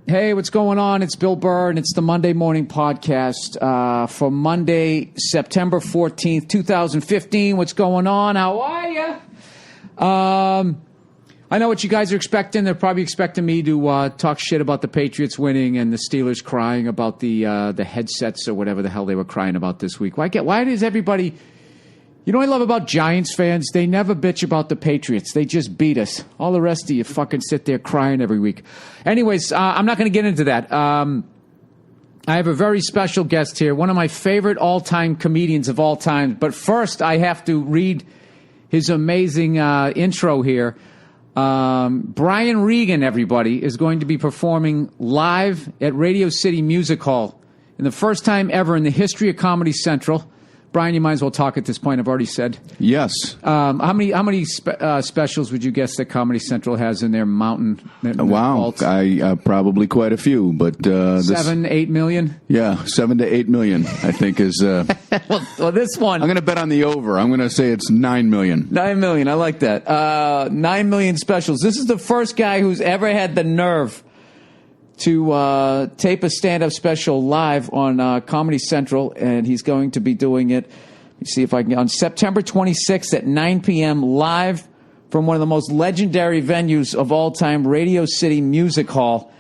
Hey, what's going on? It's Bill Burr, and it's the Monday Morning Podcast for Monday, September 14th, 2015. What's going on? How are you? I know what you guys are expecting. They're probably expecting me to talk shit about the Patriots winning and the Steelers crying about the headsets or whatever the hell they were crying about this week. Why does everybody... You know what I love about Giants fans? They never bitch about the Patriots. They just beat us. All the rest of you fucking sit there crying every week. Anyways, I'm not going to get into that. I have a very special guest here, one of my favorite all-time comedians of all time. But first, I have to read his amazing intro here. Brian Regan, everybody, is going to be performing live at Radio City Music Hall in the first time ever in the history of Comedy Central. Brian, you might as well talk at this point. I've already said. Yes. How many specials would you guess that Comedy Central has in their mountain? Wow. I probably quite a few, but 7, 8 million. Yeah, 7 to 8 million. I think is. well, this one. I'm going to bet on the over. I'm going to say it's 9 million. 9 million. I like that. 9 million specials. This is the first guy who's ever had the nerve to tape a stand-up special live on Comedy Central, and he's going to be doing it, let me see if I can, on September 26th at 9 p.m. live from one of the most legendary venues of all time, Radio City Music Hall.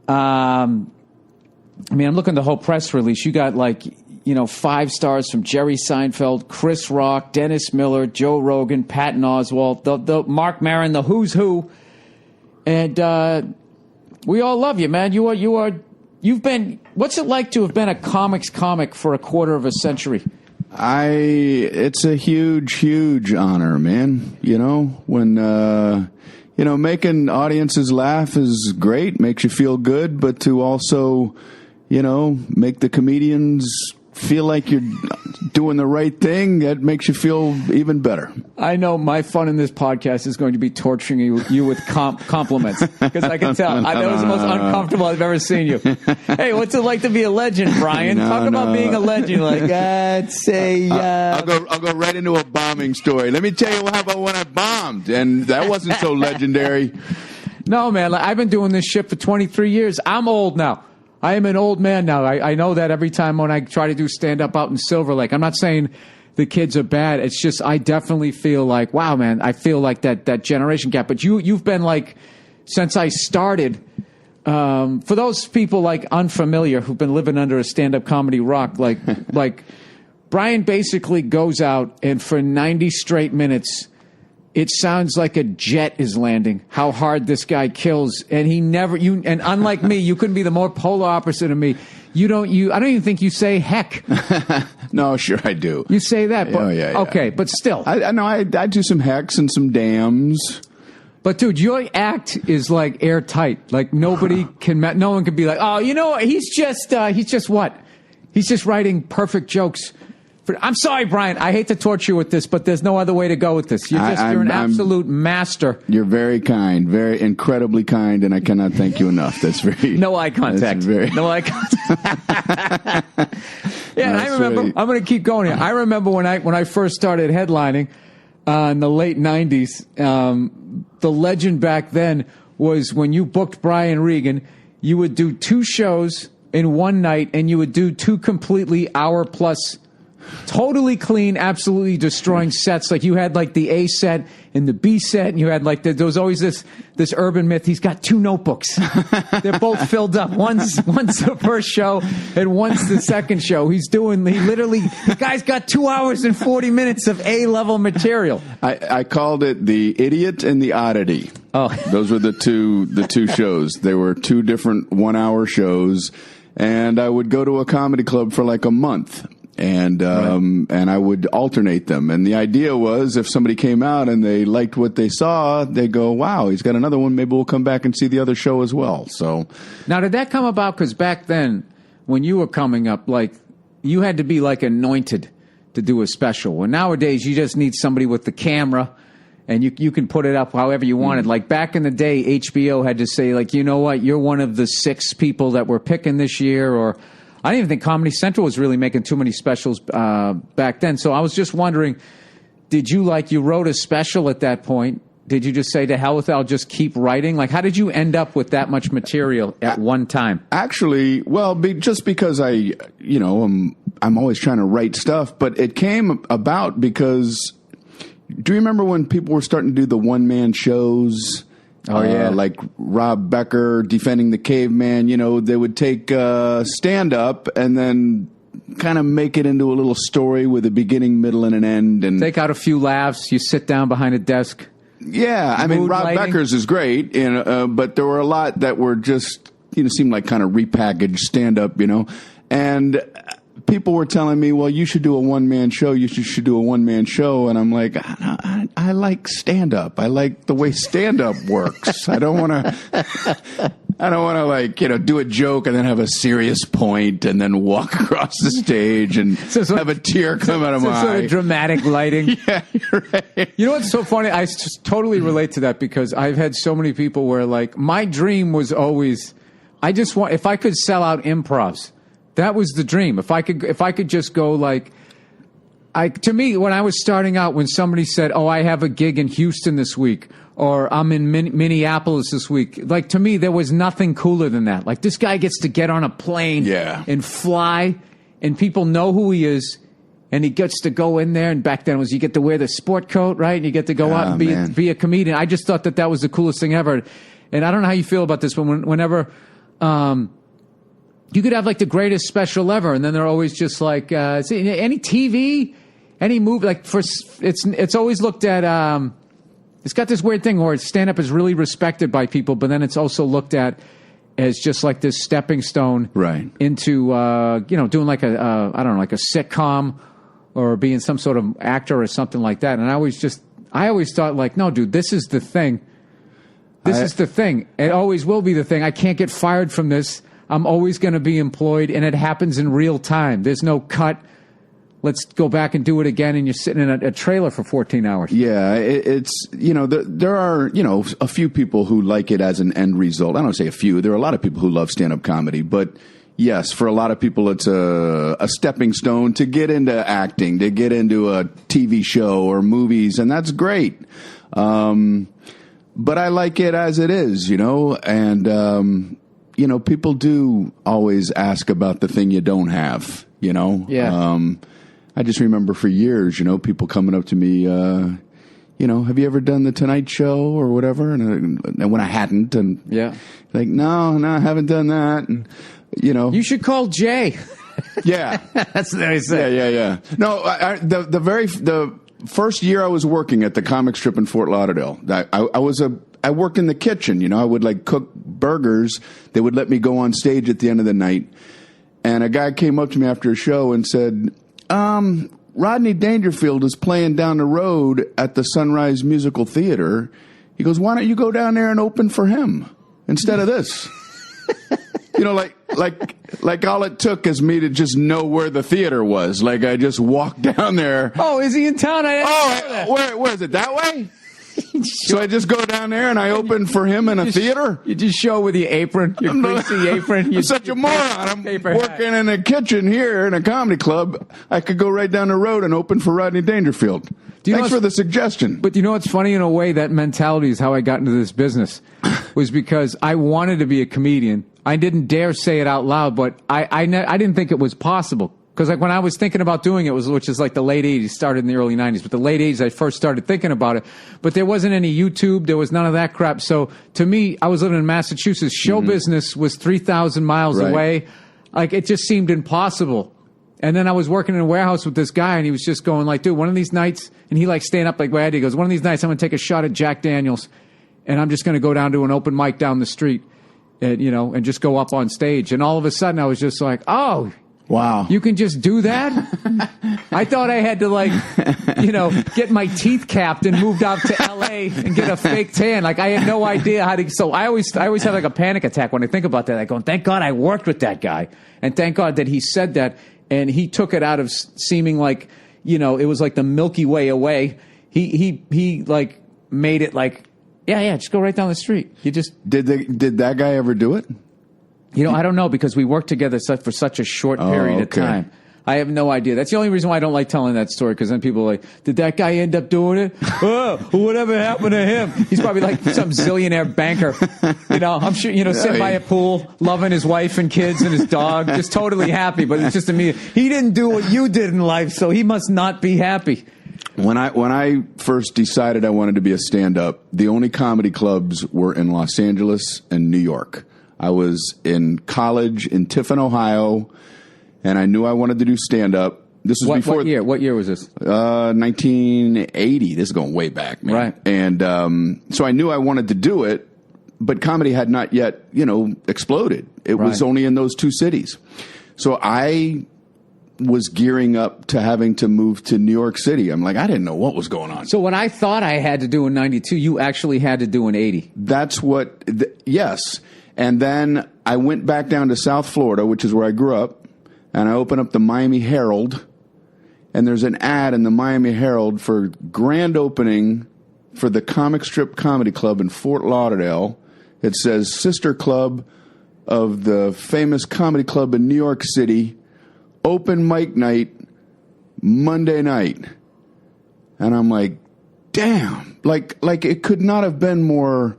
I'm looking at the whole press release. You got 5 stars from Jerry Seinfeld, Chris Rock, Dennis Miller, Joe Rogan, Patton Oswalt, the Mark Maron, the who's who, and we all love you, man. You've been. What's it like to have been a comic for a quarter of a century? It's a huge honor, man. You know, when making audiences laugh is great, makes you feel good, but to also, make the comedians feel like you're doing the right thing, that makes you feel even better. I know my fun in this podcast is going to be torturing you with compliments, because I can tell. I know it's the most uncomfortable I've ever seen you. Hey, what's it like to be a legend, Brian? Talk about being a legend. I'd say... I'll go right into a bombing story. Let me tell you how about when I bombed, and that wasn't so legendary. No, man, I've been doing this shit for 23 years. I'm old now. I am an old man now. I know that every time when I try to do stand-up out in Silver Lake. I'm not saying the kids are bad. It's just I definitely feel like, wow, man, I feel like that generation gap. But you've been since I started, for those people unfamiliar who've been living under a stand-up comedy rock, like Brian basically goes out and for 90 straight minutes, it sounds like a jet is landing, how hard this guy kills. And and unlike me, you couldn't be the more polar opposite of me. I don't even think you say heck. No, sure I do. You say that, but yeah. Okay, but still. I know I do some hecks and some dams. But dude, your act is airtight. no one can be like, oh, he's just what? He's just writing perfect jokes. I'm sorry, Brian. I hate to torture you with this, but there's no other way to go with this. You're an absolute master. You're very kind, very incredibly kind, and I cannot thank you enough. That's very... No eye contact. No eye contact. Yeah, and I remember... I'm going to keep going here. I remember when I first started headlining in the late 90s, the legend back then was when you booked Brian Regan, you would do 2 shows in one night, and you would do 2 completely hour-plus totally clean, absolutely destroying sets. You had the A set and the B set, and you had there was always this urban myth. He's got 2 notebooks. They're both filled up. One's the first show and one's the second show. The guy's got 2 hours and 40 minutes of A-level material. I called it the Idiot and the Oddity. Oh, those were the two shows. They were 2 different 1-hour shows, and I would go to a comedy club for a month. And I would alternate them. And the idea was if somebody came out and they liked what they saw, they go, wow, he's got another one. Maybe we'll come back and see the other show as well. So now, did that come about? Because back then, when you were coming up, you had to be anointed to do a special. And nowadays, you just need somebody with the camera, and you can put it up however you wanted. Back in the day, HBO had to say, you know what, you're one of the 6 people that we're picking this year, or... I didn't even think Comedy Central was really making too many specials back then. So I was just wondering, did you you wrote a special at that point? did you just say to hell with it, I'll just keep writing? Like, how did you end up with that much material at one time? Actually, well, just because I'm always trying to write stuff, but it came about because, do you remember when people were starting to do the one-man shows? Oh, yeah. Like Rob Becker defending the caveman, they would take stand-up and then kind of make it into a little story with a beginning, middle, and an end. And take out a few laughs. You sit down behind a desk. Yeah, I mean, Rob Becker's is great, but there were a lot that were just, seemed like kind of repackaged stand-up, and people were telling me, well, you should do a one-man show. You should do a one-man show. And I'm like, I like stand-up. I like the way stand-up works. I don't want to, do a joke and then have a serious point and then walk across the stage and have a tear come out of my eye. Sort of dramatic lighting. Yeah, you're right. You know what's so funny? I just totally relate to that because I've had so many people where, like, my dream was always, if I could sell out improvs. That was the dream. If I could just go to me, when I was starting out, when somebody said, "Oh, I have a gig in Houston this week," or "I'm in Minneapolis this week," like, to me, there was nothing cooler than that. Like, this guy gets to get on a plane and fly, and people know who he is, and he gets to go in there. And back then you get to wear the sport coat, right? And you get to go out and be a comedian. I just thought that was the coolest thing ever. And I don't know how you feel about this, but whenever. You could have like the greatest special ever, and then they're always just like any TV, any movie. Like it's always looked at. It's got this weird thing where stand up is really respected by people, but then it's also looked at as just like this stepping stone, right, into doing like like a sitcom or being some sort of actor or something like that. And I always thought like, no, dude, this is the thing. This is the thing. It always will be the thing. I can't get fired from this. I'm always going to be employed, and it happens in real time. There's no cut. Let's go back and do it again, and you're sitting in a trailer for 14 hours. Yeah, it's, there are, a few people who like it as an end result. I don't say a few. There are a lot of people who love stand-up comedy, but yes, for a lot of people, it's a stepping stone to get into acting, to get into a TV show or movies, and that's great. But I like it as it is, and... people do always ask about the thing you don't have, Yeah. I just remember for years, people coming up to me, have you ever done the Tonight Show or whatever? And when I hadn't, and like, no, I haven't done that. And, you should call Jay. Yeah. That's what I said. Yeah. No, the first year I was working at the comic strip in Fort Lauderdale, I worked in the kitchen, I would like cook burgers. They would let me go on stage at the end of the night. And a guy came up to me after a show and said, Rodney Dangerfield is playing down the road at the Sunrise Musical Theater. He goes, why don't you go down there and open for him instead of this? Like all it took is me to just know where the theater was. Like I just walked down there. Oh, is he in town? Where is it? That way? So I just go down there and I open for him in a theater? You just show with your apron, your greasy apron. I'm such a moron. I'm working in a kitchen here in a comedy club. I could go right down the road and open for Rodney Dangerfield. Thanks for the suggestion. But you know what's funny? In a way, that mentality is how I got into this business. Was because I wanted to be a comedian. I didn't dare say it out loud, but I didn't think it was possible. Because like when I was thinking about doing it, which is like the late 80s, started in the early 90s, but the late 80s I first started thinking about it. But there wasn't any YouTube, there was none of that crap. So to me, I was living in Massachusetts. Show business was 3,000 miles away. Like it just seemed impossible. And then I was working in a warehouse with this guy, and he was just going like, dude, one of these nights, and he like staying up like Brad. He goes, one of these nights I'm going to take a shot at Jack Daniels, and I'm just going to go down to an open mic down the street, and and just go up on stage. And all of a sudden I was just like, oh. Wow. You can just do that? I thought I had to get my teeth capped and moved out to LA and get a fake tan. Like I had no idea how to, so I always have like a panic attack when I think about that. I go, thank God I worked with that guy. And thank God that he said that and he took it out of seeming like, it was like the Milky Way away. He like made it like, yeah, just go right down the street. You just Did that guy ever do it? I don't know because we worked together for such a short period of time. I have no idea. That's the only reason why I don't like telling that story, because then people are like, did that guy end up doing it? Oh, whatever happened to him? He's probably like some zillionaire banker. I'm sure, sitting by a pool, loving his wife and kids and his dog, just totally happy. But it's just immediate. He didn't do what you did in life, so he must not be happy. When I first decided I wanted to be a stand-up, the only comedy clubs were in Los Angeles and New York. I was in college in Tiffin, Ohio, and I knew I wanted to do stand-up. This was before... What year? What year was this? 1980. This is going way back, man. Right. And so I knew I wanted to do it, but comedy had not yet, exploded. It was only in those two cities. So I was gearing up to having to move to New York City. I'm like, I didn't know what was going on. So what I thought I had to do in 92, you actually had to do in 80. That's what, yes. And then I went back down to South Florida, which is where I grew up, and I opened up the Miami Herald, and there's an ad in the Miami Herald for grand opening for the Comic Strip Comedy Club in Fort Lauderdale. It says, sister club of the famous comedy club in New York City, open mic night, Monday night. And I'm like, damn, like it could not have been more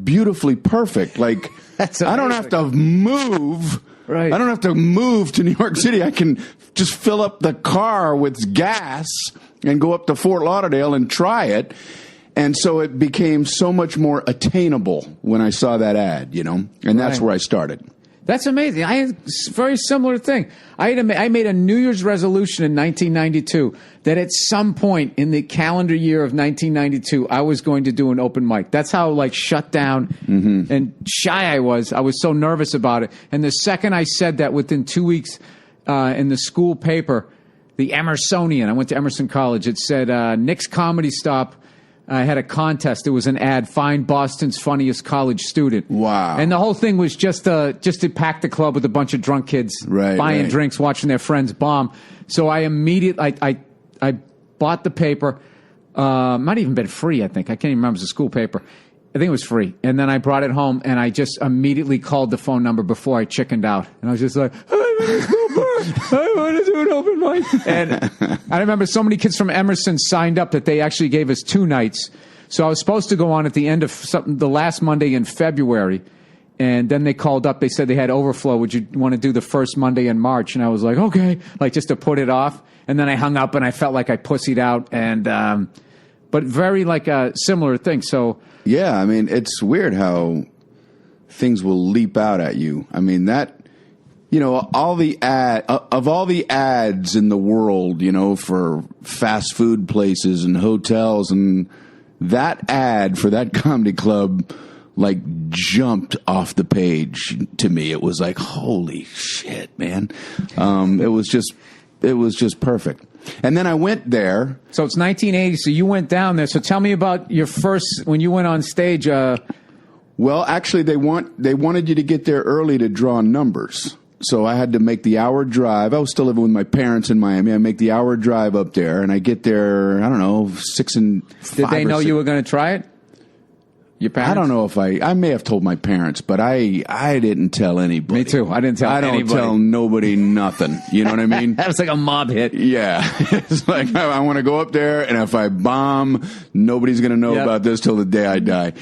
beautifully perfect. Like, I don't have to move. Right. I don't have to move to New York City. I can just fill up the car with gas and go up to Fort Lauderdale and try it. And so it became so much more attainable when I saw that ad, and that's where I started. That's amazing. I had a very similar thing. I made a New Year's resolution in 1992 that at some point in the calendar year of 1992, I was going to do an open mic. That's how shut down and shy I was. I was so nervous about it. And the second I said that, within 2 weeks in the school paper, the Emersonian, I went to Emerson College, it said, Nick's Comedy Stop had a contest. It was an ad, find Boston's funniest college student. Wow. And the whole thing was just to pack the club with a bunch of drunk kids buying drinks, watching their friends bomb. So I immediately, I bought the paper, not even been free, I think. I can't even remember. It was a school paper. I think it was free. And then I brought it home, and I just immediately called the phone number before I chickened out. And I was just like, I want to do an open mic. And I remember so many kids from Emerson signed up that they actually gave us 2 nights. So I was supposed to go on at the end of the last Monday in February. And then they called up. They said they had overflow. Would you want to do the first Monday in March? And I was like, okay, just to put it off. And then I hung up, and I felt like I pussied out. And but very a similar thing. So yeah, I mean, it's weird how things will leap out at you. I mean, that, all the ads in the world, for fast food places and hotels, and that ad for that comedy club, jumped off the page to me. It was like, holy shit, man. It was just perfect. And then I went there. So it's 1980. So you went down there. So tell me about your first, when you went on stage. Well, actually, they wanted you to get there early to draw numbers. So I had to make the hour drive. I was still living with my parents in Miami. I make the hour drive up there, and I get there, I don't know, 6 and 5. Did they know you were going to try it? Your parents? I don't know if I may have told my parents, but I didn't tell anybody. Me too. I didn't tell anybody. I don't tell nobody nothing. You know what I mean? That was like a mob hit. Yeah. It's like, I want to go up there, and if I bomb, nobody's going to know about this till the day I die.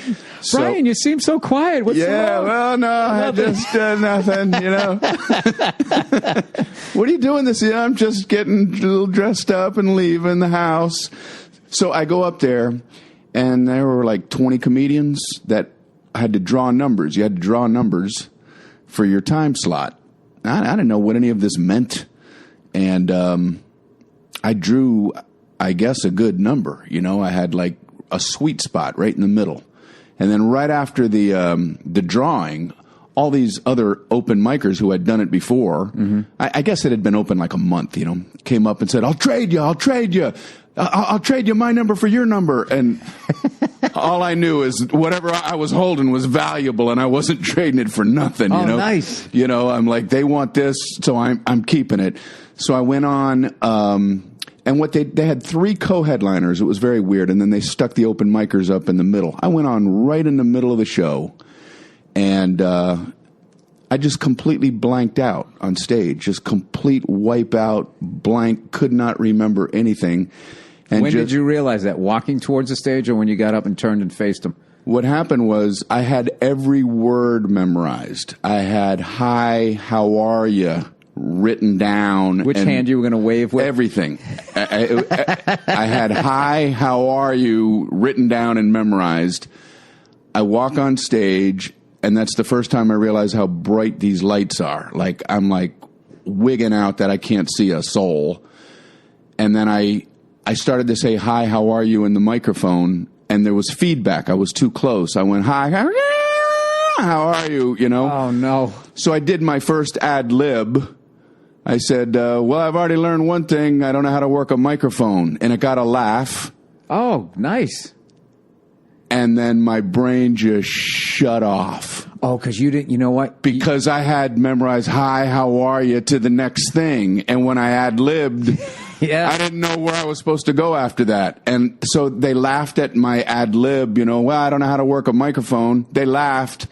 Brian, you seem so quiet. What's wrong? Well, no, I just nothing, What are you doing this year? I'm just getting a little dressed up and leaving the house. So I go up there. And there were 20 comedians that had to draw numbers. You had to draw numbers for your time slot. I didn't know what any of this meant. And I drew, I guess, a good number. I had a sweet spot right in the middle. And then right after the drawing, all these other open micers who had done it before, I guess it had been open a month, came up and said, I'll trade you. I'll trade you my number for your number. And all I knew is whatever I was holding was valuable, and I wasn't trading it for nothing. Oh, nice. I'm like, they want this, so I'm keeping it. So I went on, and they had 3 co-headliners. It was very weird. And then they stuck the open micers up in the middle. I went on right in the middle of the show, and I just completely blanked out on stage, just complete wipe out, blank, could not remember anything. And when did you realize that? Walking towards the stage or when you got up and turned and faced them? What happened was I had every word memorized. I had "Hi, how are you?" written down. Which hand you were going to wave with? Everything. I had "Hi, how are you?" written down and memorized. I walk on stage, and that's the first time I realized how bright these lights are. Like, I'm like wigging out that I can't see a soul. And then I started to say, "Hi, how are you?" in the microphone, and there was feedback. I was too close. I went, "Hi, how are you?" You know? Oh, no. So I did my first ad lib. I said, well, I've already learned one thing. I don't know how to work a microphone. And it got a laugh. Oh, nice. And then my brain just shut off. Oh, because you didn't, you know what? Because I had memorized, "Hi, how are you?" to the next thing. And when I ad-libbed, Yeah. I didn't know where I was supposed to go after that. And so they laughed at my ad-lib, you know, well, I don't know how to work a microphone. They laughed.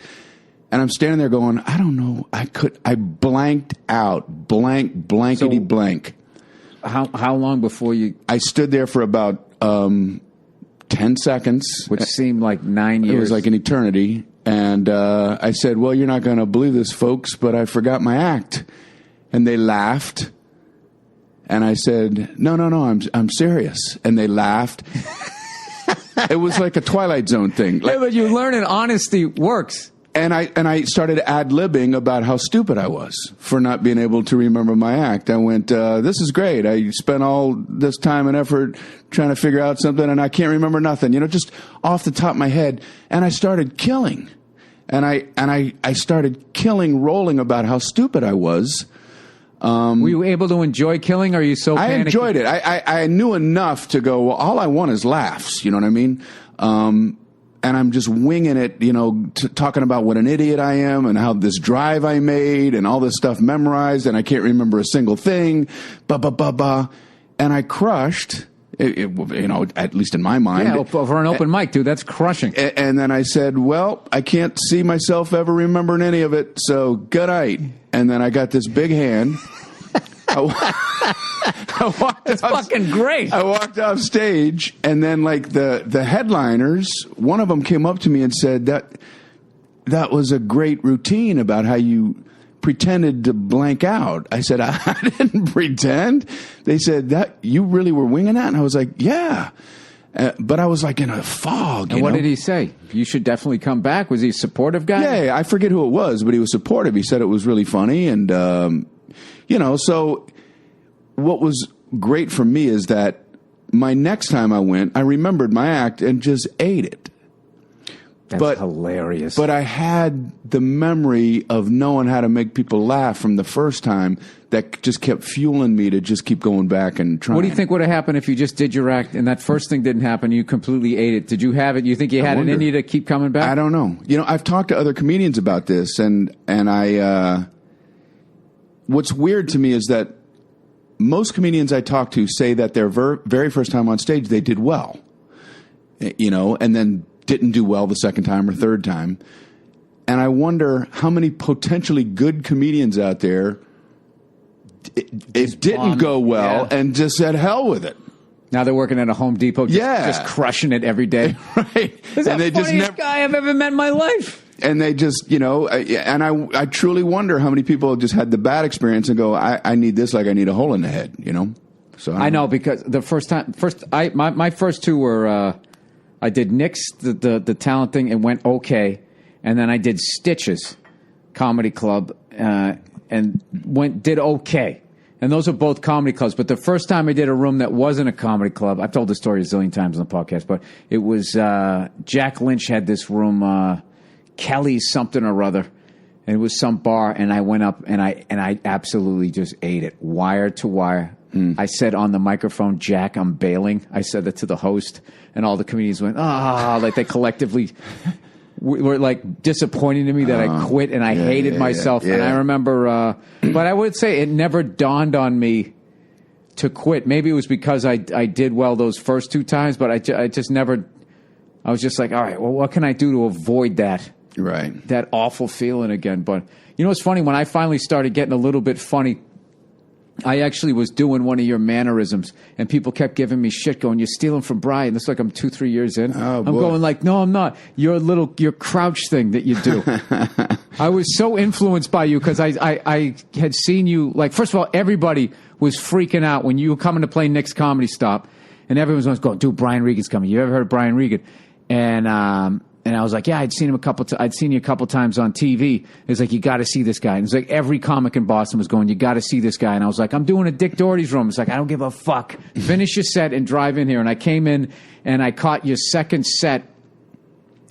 And I'm standing there going, I don't know. I blanked out. Blankety blank. How long before you... I stood there for about 10 seconds. Which seemed like 9 years. It was like an eternity. And I said, well, you're not going to believe this, folks, but I forgot my act. And they laughed. And I said, no, I'm serious. And they laughed. It was like a Twilight Zone thing. Like, yeah, but you learn that honesty works. And I started ad-libbing about how stupid I was for not being able to remember my act. I went, this is great. I spent all this time and effort trying to figure out something, and I can't remember nothing, you know, just off the top of my head. And I started killing. And I started killing, rolling about how stupid I was. Were you able to enjoy killing, or are you so I panicky? enjoyed it. I knew enough to go, well, all I want is laughs, you know what I mean? And I'm just winging it, you know, talking about what an idiot I am and how this drive I made and all this stuff memorized, and I can't remember a single thing, and I crushed, you know, at least in my mind. Yeah, for an open mic, dude, that's crushing. And then I said, well, I can't see myself ever remembering any of it, so good night. And then I got this big hand. That's fucking great. I walked off stage, and then like the headliners, one of them came up to me and said that was a great routine about how you pretended to blank out. I said, I didn't pretend. They said, that you really were winging that? And I was like, yeah. But I was like in a fog. And what did he say? You should definitely come back. Was he a supportive guy? Yeah, I forget who it was, but he was supportive. He said it was really funny, and you know, so what was great for me is that my next time I went, I remembered my act and just ate it. That's hilarious. But I had the memory of knowing how to make people laugh from the first time that just kept fueling me to just keep going back and trying. What do you think would have happened if you just did your act and that first thing didn't happen, you completely ate it? Did you have it? You think you had it in you to keep coming back? I don't know. You know, I've talked to other comedians about this, and I what's weird to me is that most comedians I talk to say that their very first time on stage, they did well, you know, and then didn't do well the second time or third time. And I wonder how many potentially good comedians out there, it didn't go well and just said, hell with it. Now they're working at a Home Depot, just crushing it every day. Right. This is the funniest guy I've ever met in my life. And they just, you know, and I truly wonder how many people just had the bad experience and go, I need this like I need a hole in the head, you know? So I know, because the my first two were, I did Nick's, the talent thing, and went okay. And then I did Stitches Comedy Club, and did okay. And those are both comedy clubs. But the first time I did a room that wasn't a comedy club, I've told the story a zillion times on the podcast, but it was, Jack Lynch had this room, Kelly's something or other, and it was some bar, and I went up and I absolutely just ate it, wire to wire. I said on the microphone, Jack, I'm bailing. I said that to the host, and all the comedians went, like they collectively were like disappointed in me that I quit, and I hated myself. And I remember, but I would say it never dawned on me to quit. Maybe it was because I did well those first two times, but I just never, I was just like, all right, well, what can I do to avoid that? Right. that awful feeling again. But you know what's funny? When I finally started getting a little bit funny, I actually was doing one of your mannerisms, and people kept giving me shit, going, "You're stealing from Brian." It's like I'm 2-3 years in. Oh, I'm boy. going like, "No, I'm not. Your crouch thing that you do." I was so influenced by you because I had seen you. Like, first of all, everybody was freaking out when you were coming to play Nick's Comedy Stop, and everyone was going, "Dude, Brian Regan's coming. You ever heard of Brian Regan?" And I was like, yeah, I'd seen you a couple times on TV. It's like, you got to see this guy. And it's like every comic in Boston was going, you got to see this guy. And I was like, I'm doing a Dick Doherty's room. It's like, I don't give a fuck. Finish your set and drive in here. And I came in and I caught your second set.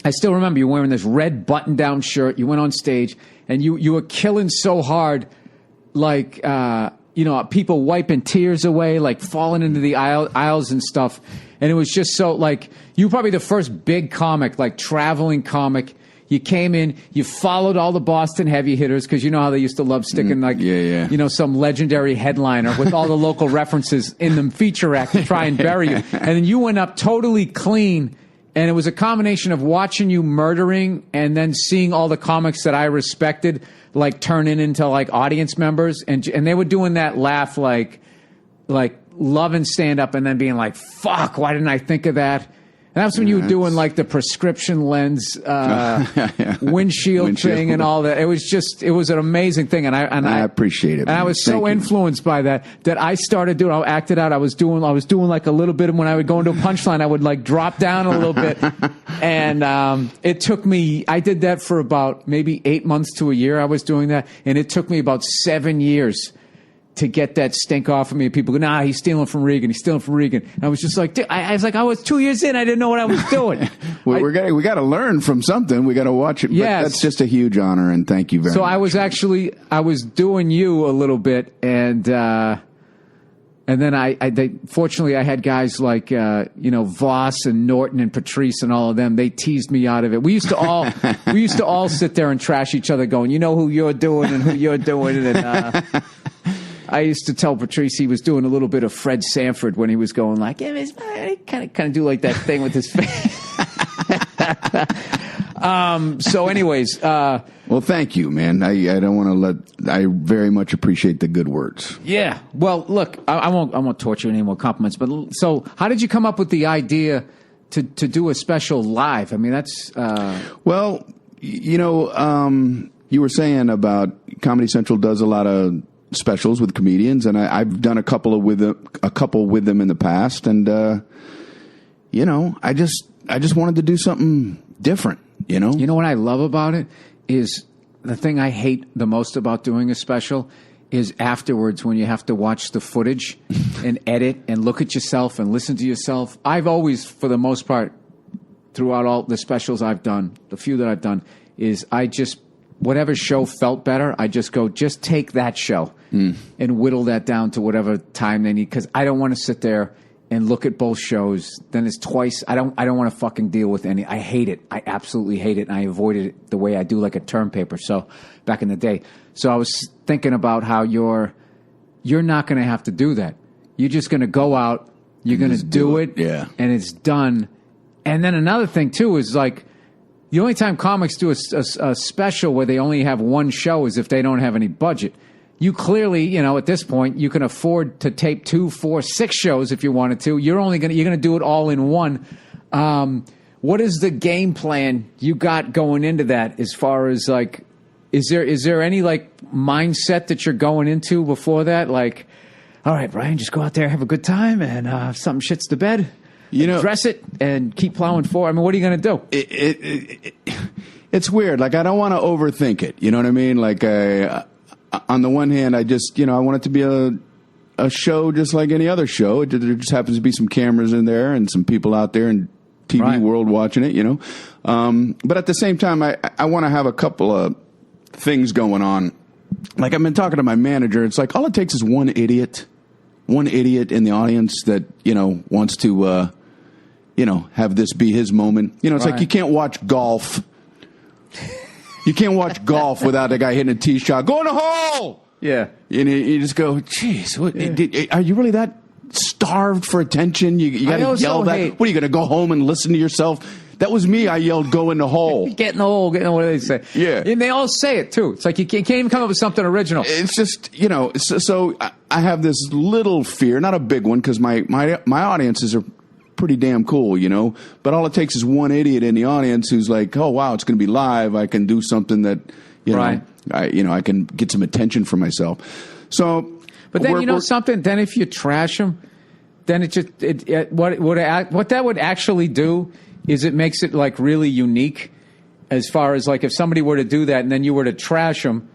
I still remember you wearing this red button-down shirt. You went on stage and you were killing so hard, like, people wiping tears away, like falling into the aisles and stuff. And it was just so, like, you were probably the first big comic, like traveling comic. You came in, you followed all the Boston heavy hitters, because you know how they used to love sticking, some legendary headliner with all the local references in the feature act to try and bury you. And then you went up totally clean. And it was a combination of watching you murdering and then seeing all the comics that I respected, like, turning into, like, audience members. And they were doing that laugh, like loving stand-up and then being like, fuck, why didn't I think of that? And that's when you were doing, like, the prescription lens windshield thing and all that. It was an amazing thing. And I appreciate it, man. And I was so influenced by that I started doing, I acted out. I was doing like a little bit of, when I would go into a punchline, I would, like, drop down a little bit. And it took me, I did that for about maybe 8 months to a year. I was doing that. And it took me about 7 years to get that stink off of me. People go, nah, he's stealing from Regan. He's stealing from Regan. And I was just like, dude, I was like, I was 2 years in. I didn't know what I was doing. we got to learn from something. We got to watch it. Yes. But that's just a huge honor, and thank you very much. So I was doing you a little bit, and then fortunately I had guys like, Voss and Norton and Patrice and all of them. They teased me out of it. We used to all sit there and trash each other, going, you know who you're doing and who you're doing. And I used to tell Patrice he was doing a little bit of Fred Sanford when he was going like, yeah, kind of do like that thing with his face. So anyways, well, thank you, man. I don't want to I very much appreciate the good words. Yeah. Well, look, I won't torture you any more compliments, but so how did you come up with the idea to do a special live? I mean, that's, well, you were saying about Comedy Central does a lot of specials with comedians, and I've done a couple with them in the past, and I just wanted to do something different. You know what I love about it is, the thing I hate the most about doing a special is afterwards when you have to watch the footage and edit and look at yourself and listen to yourself. I've always, for the most part, throughout all the specials I've done, the few that I've done, is whatever show felt better, I just go, just take that show and whittle that down to whatever time they need, because I don't want to sit there and look at both shows. Then it's twice. I don't want to fucking deal with any. I hate it. I absolutely hate it. And I avoided it the way I do, like a term paper. So back in the day. So I was thinking about how you're not going to have to do that. You're just going to go out. You're going to do it. Yeah. And it's done. And then another thing too is, like, the only time comics do a special where they only have one show is if they don't have any budget. You clearly, at this point, you can afford to tape 2, 4, 6 shows if you wanted to. You're going to do it all in one. What is the game plan you got going into that, as far as, like, is there any, like, mindset that you're going into before that? Like, all right, Brian, just go out there, have a good time, and if something shits the bed, dress it and keep plowing forward. I mean, what are you going to do? It's weird. Like, I don't want to overthink it. You know what I mean? Like, on the one hand, I just, I want it to be a show just like any other show. There just happens to be some cameras in there and some people out there in TV world watching it, But at the same time, I want to have a couple of things going on. Like, I've been talking to my manager. It's like, all it takes is one idiot in the audience that, wants to, have this be his moment. It's like, you can't watch golf. You can't watch golf without a guy hitting a tee shot. Go in the hole! Yeah. And you just go, geez, are you really that starved for attention? You got to yell that? What, are you going to go home and listen to yourself That was me. I yelled, "Go in the hole." Get in the hole. Get in the hole. What do they say? Yeah. And they all say it, too. It's like you can't even come up with something original. It's just, so I have this little fear, not a big one, because my audiences are pretty damn cool, but all it takes is one idiot in the audience who's like, oh, wow, it's going to be live. I can do something that, right. I can get some attention for myself. So, but then something. Then if you trash them, then what that would actually do is it makes it like really unique, as far as like if somebody were to do that and then you were to trash them,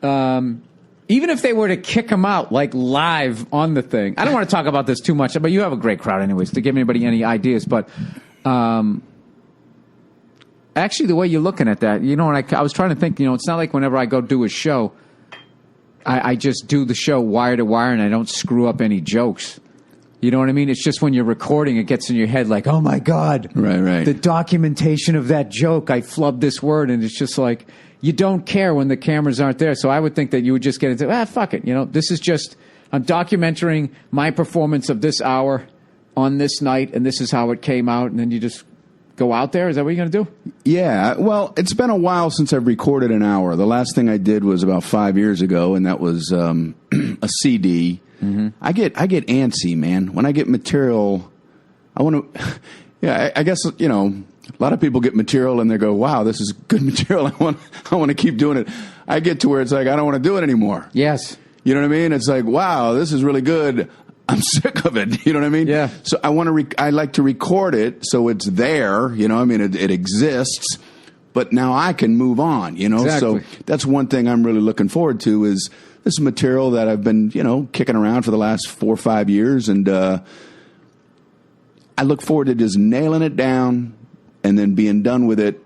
even if they were to kick them out like live on the thing. I don't want to talk about this too much, but you have a great crowd anyways to give anybody any ideas. But actually, the way you're looking at that, and I was trying to think, it's not like whenever I go do a show, I just do the show wire to wire and I don't screw up any jokes. You know what I mean? It's just when you're recording, it gets in your head like, oh, my God. Right. The documentation of that joke, I flubbed this word. And it's just like, you don't care when the cameras aren't there. So I would think that you would just get into, fuck it. This is just, I'm documenting my performance of this hour on this night, and this is how it came out. And then you just go out there. Is that what you're going to do? Yeah. Well, it's been a while since I've recorded an hour. The last thing I did was about 5 years ago, and that was a CD. Mm-hmm. I get antsy, man. When I get material, I want to. Yeah, I guess a lot of people get material and they go, "Wow, this is good material. I want to keep doing it." I get to where it's like I don't want to do it anymore. Yes, you know what I mean. It's like, wow, this is really good. I'm sick of it. You know what I mean? Yeah. So I like to record it so it's there. It exists. But now I can move on. Exactly. So that's one thing I'm really looking forward to is. This is material that I've been, kicking around for the last 4 or 5 years, and I look forward to just nailing it down and then being done with it.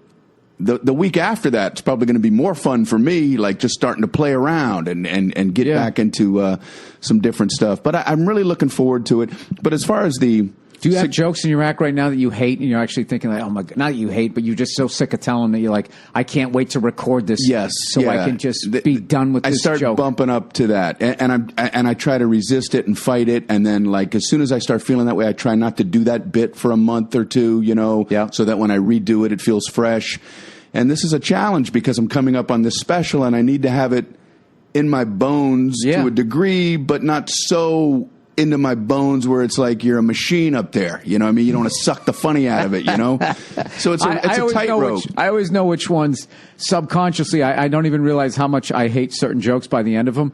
The week after that, it's probably going to be more fun for me, like just starting to play around and get back into some different stuff. But I'm really looking forward to it. But as far as do you have jokes in your act right now that you hate, and you're actually thinking like, oh my God, not that you hate, but you're just so sick of telling them that you're like, I can't wait to record this, so I can just be done with this joke. I start bumping up to that, and I try to resist it and fight it, and then like as soon as I start feeling that way, I try not to do that bit for a month or two, so that when I redo it, it feels fresh. And this is a challenge because I'm coming up on this special, and I need to have it in my bones to a degree, but not so into my bones where it's like you're a machine up there. You know what I mean? You don't want to suck the funny out of it, So it's a tightrope. I always know which ones subconsciously. I don't even realize how much I hate certain jokes by the end of them.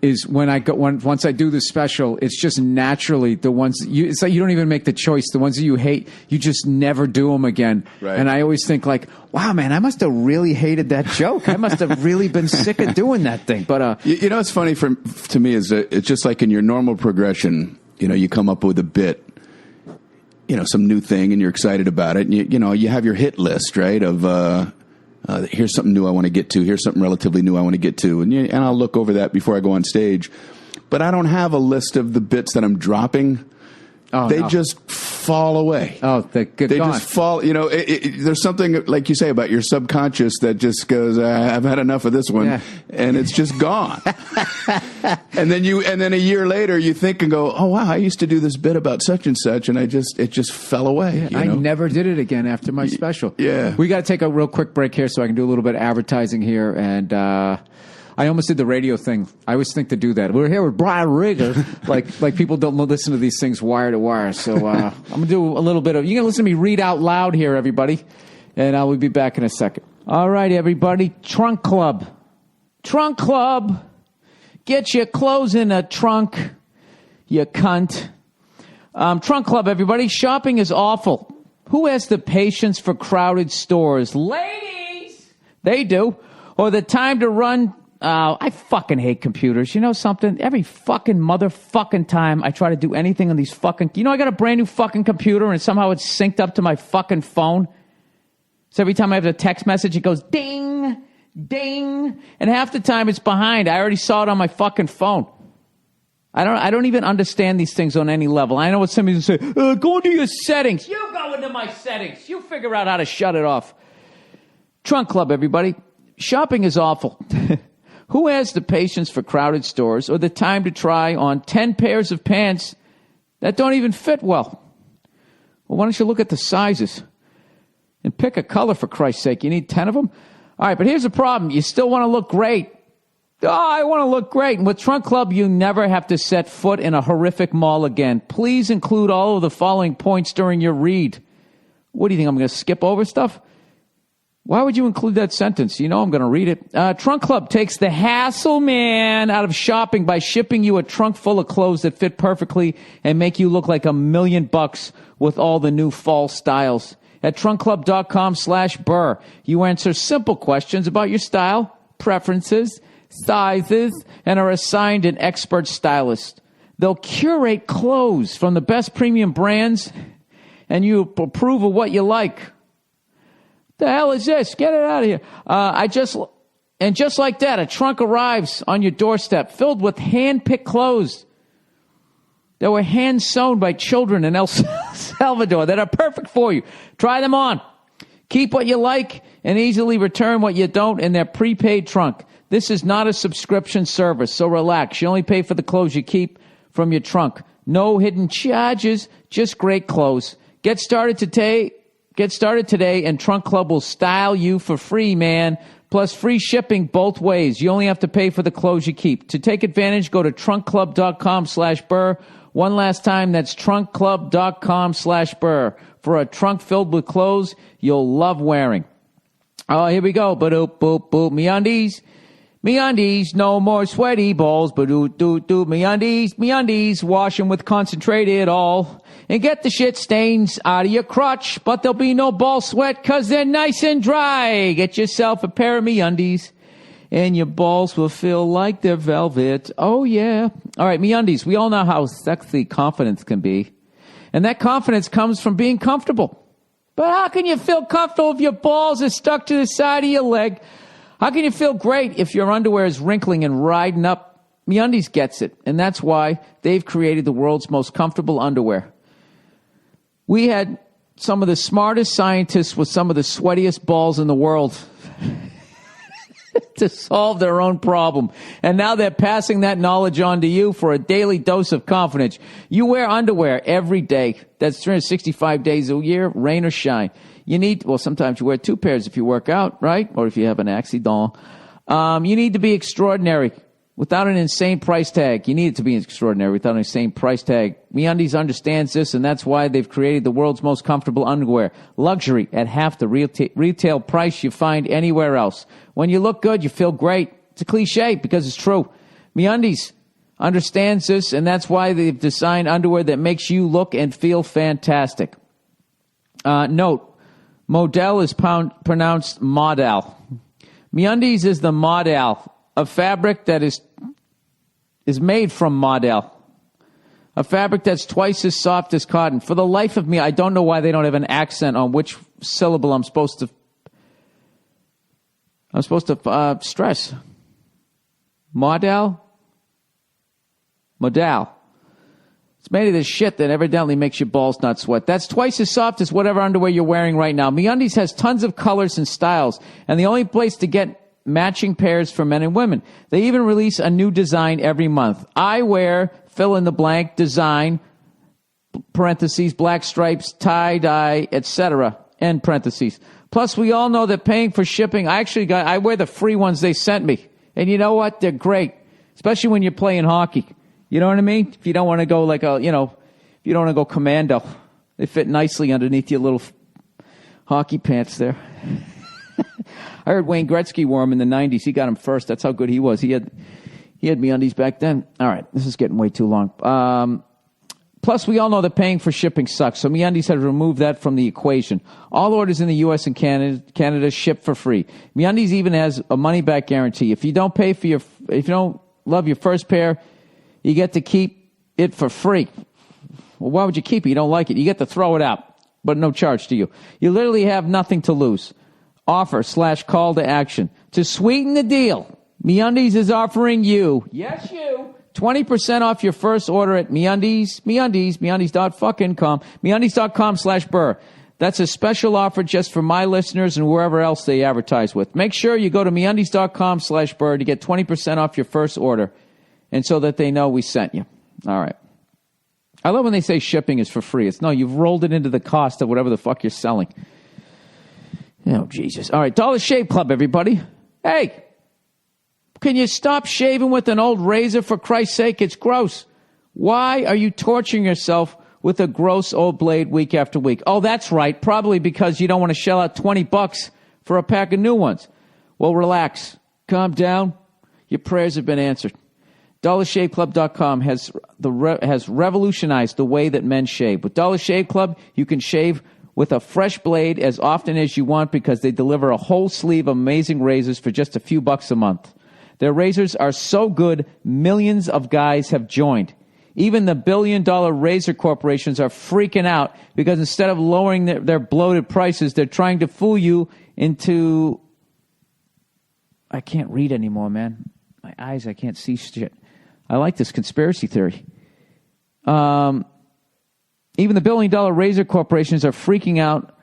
Is when once I do the special, it's just naturally the ones it's like you don't even make the choice. The ones that you hate, you just never do them again. Right. And I always think like, wow, man, I must have really hated that joke. I must have really been sick of doing that thing. But it's funny to me is that it's just like in your normal progression. You come up with a bit, some new thing, and you're excited about it. And you have your hit list, right? Of here's something new I want to get to. Here's something relatively new I want to get to. And I'll look over that before I go on stage. But I don't have a list of the bits that I'm dropping. They just fall away. They gone. Just fall. There's something, like you say, about your subconscious that just goes, I've had enough of this one. And it's just gone. and then a year later you think and go, oh, wow, I used to do this bit about such and such, and it just fell away. I never did it again after my special. Yeah. We got to take a real quick break here so I can do a little bit of advertising here. And I almost did the radio thing. I always think to do that. We're here with Brian Regan. like people don't listen to these things wire to wire. So I'm going to do a little bit of... You're going to listen to me read out loud here, everybody. And I will be back in a second. All right, everybody. Trunk Club. Trunk Club. Get your clothes in a trunk, you cunt. Trunk Club, everybody. Shopping is awful. Who has the patience for crowded stores? Ladies! They do. Or the time to run... I fucking hate computers. You know something? Every fucking motherfucking time I try to do anything on these fucking... I got a brand new fucking computer and somehow it's synced up to my fucking phone. So every time I have a text message, it goes ding, ding. And half the time it's behind. I already saw it on my fucking phone. I don't even understand these things on any level. I know what somebody's going to say. Go into your settings. You go into my settings. You figure out how to shut it off. Trunk Club, everybody. Shopping is awful. Who has the patience for crowded stores or the time to try on 10 pairs of pants that don't even fit well? Well, why don't you look at the sizes and pick a color, for Christ's sake? You need 10 of them? All right, but here's the problem. You still want to look great. Oh, I want to look great. And with Trunk Club, you never have to set foot in a horrific mall again. Please include all of the following points during your read. What do you think? I'm going to skip over stuff? Why would you include that sentence? You know I'm going to read it. Trunk Club takes the hassle, man, out of shopping by shipping you a trunk full of clothes that fit perfectly and make you look like $1 million with all the new fall styles. At trunkclub.com/Burr, you answer simple questions about your style, preferences, sizes, and are assigned an expert stylist. They'll curate clothes from the best premium brands, and you approve of what you like. The hell is this? Get it out of here. Just like that, a trunk arrives on your doorstep filled with hand-picked clothes that were hand-sewn by children in El Salvador that are perfect for you. Try them on. Keep what you like and easily return what you don't in their prepaid trunk. This is not a subscription service, so relax. You only pay for the clothes you keep from your trunk. No hidden charges, just great clothes. Get started today, and Trunk Club will style you for free, man. Plus free shipping both ways. You only have to pay for the clothes you keep. To take advantage, go to trunkclub.com/Burr. One last time, that's trunkclub.com/Burr for a trunk filled with clothes you'll love wearing. Oh, here we go. Ba-doop, boop, boop. MeUndies, no more sweaty balls. Ba-doop, doop, doop. MeUndies, wash them with concentrated all. And get the shit stains out of your crotch, but there'll be no ball sweat because they're nice and dry. Get yourself a pair of MeUndies, and your balls will feel like they're velvet. Oh, yeah. All right, MeUndies, we all know how sexy confidence can be. And that confidence comes from being comfortable. But how can you feel comfortable if your balls are stuck to the side of your leg? How can you feel great if your underwear is wrinkling and riding up? MeUndies gets it, and that's why they've created the world's most comfortable underwear. We had some of the smartest scientists with some of the sweatiest balls in the world to solve their own problem. And now they're passing that knowledge on to you for a daily dose of confidence. You wear underwear every day. That's 365 days a year, rain or shine. Sometimes you wear 2 pairs if you work out, right? Or if you have an accident. You need to be extraordinary without an insane price tag. You need it to be extraordinary without an insane price tag. MeUndies understands this, and that's why they've created the world's most comfortable underwear. Luxury at half the retail price you find anywhere else. When you look good, you feel great. It's a cliche because it's true. MeUndies understands this, and that's why they've designed underwear that makes you look and feel fantastic. Note, model is pronounced modal. MeUndies is the modal, a fabric that is made from modal, a fabric that's twice as soft as cotton. For the life of me, I don't know why they don't have an accent on which syllable I'm supposed to stress. Modal. It's made of this shit that evidently makes your balls not sweat. That's twice as soft as whatever underwear you're wearing right now. MeUndies has tons of colors and styles, and the only place to get matching pairs for men and women. They even release a new design every month. I wear fill in the blank design, parentheses, black stripes, tie-dye, etc., end parentheses. Plus, we all know that paying for shipping, I wear the free ones they sent me. And you know what? They're great, especially when you're playing hockey. You know what I mean? If you don't want to go if you don't want to go commando, they fit nicely underneath your little hockey pants there. I heard Wayne Gretzky wore them in the 90s. He got them first. That's how good he was. He had MeUndies back then. All right, this is getting way too long. Plus, we all know that paying for shipping sucks, so MeUndies has removed that from the equation. All orders in the U.S. and Canada ship for free. MeUndies even has a money-back guarantee. If you don't love your first pair, you get to keep it for free. Well, why would you keep it? You don't like it. You get to throw it out, but no charge to you. You literally have nothing to lose. Offer/call to action. To sweeten the deal, MeUndies is offering you, yes you, 20% off your first order at MeUndies.com, MeUndies.com/Burr. That's a special offer just for my listeners and wherever else they advertise with. Make sure you go to MeUndies.com/Burr to get 20% off your first order, and so that they know we sent you. All right. I love when they say shipping is for free. It's no, you've rolled it into the cost of whatever the fuck you're selling. Oh, Jesus. All right, Dollar Shave Club, everybody. Hey, can you stop shaving with an old razor, for Christ's sake? It's gross. Why are you torturing yourself with a gross old blade week after week? Oh, that's right. Probably because you don't want to shell out $20 for a pack of new ones. Well, relax. Calm down. Your prayers have been answered. DollarShaveClub.com has revolutionized the way that men shave. With Dollar Shave Club, you can shave with a fresh blade as often as you want because they deliver a whole sleeve of amazing razors for just a few bucks a month. Their razors are so good, millions of guys have joined. Even the billion-dollar razor corporations are freaking out because instead of lowering their bloated prices, they're trying to fool you into... I can't read anymore, man. My eyes, I can't see shit. I like this conspiracy theory. Even the billion-dollar razor corporations are freaking out,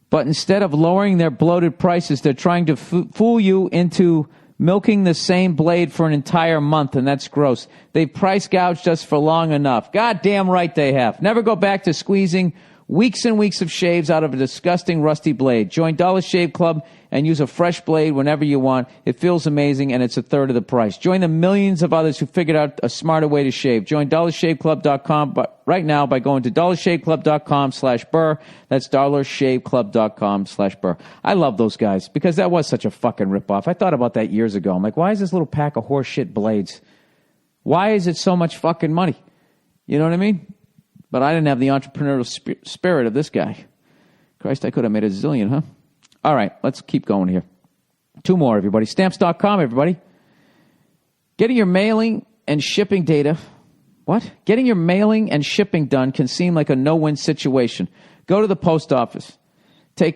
but instead of lowering their bloated prices, they're trying to fool you into milking the same blade for an entire month, and that's gross. They've price gouged us for long enough. Goddamn right they have. Never go back to squeezing weeks and weeks of shaves out of a disgusting rusty blade. Join Dollar Shave Club and use a fresh blade whenever you want. It feels amazing, and it's a third of the price. Join the millions of others who figured out a smarter way to shave. Join DollarShaveClub.com right now by going to DollarShaveClub.com/Burr. That's DollarShaveClub.com/Burr. I love those guys because that was such a fucking ripoff. I thought about that years ago. I'm like, why is this little pack of horse shit blades? Why is it so much fucking money? You know what I mean? But I didn't have the entrepreneurial spirit of this guy. Christ, I could have made a zillion, huh? All right, let's keep going here. Two more, everybody. Stamps.com, everybody. Getting your mailing and shipping data. What? Getting your mailing and shipping done can seem like a no-win situation. Go to the post office.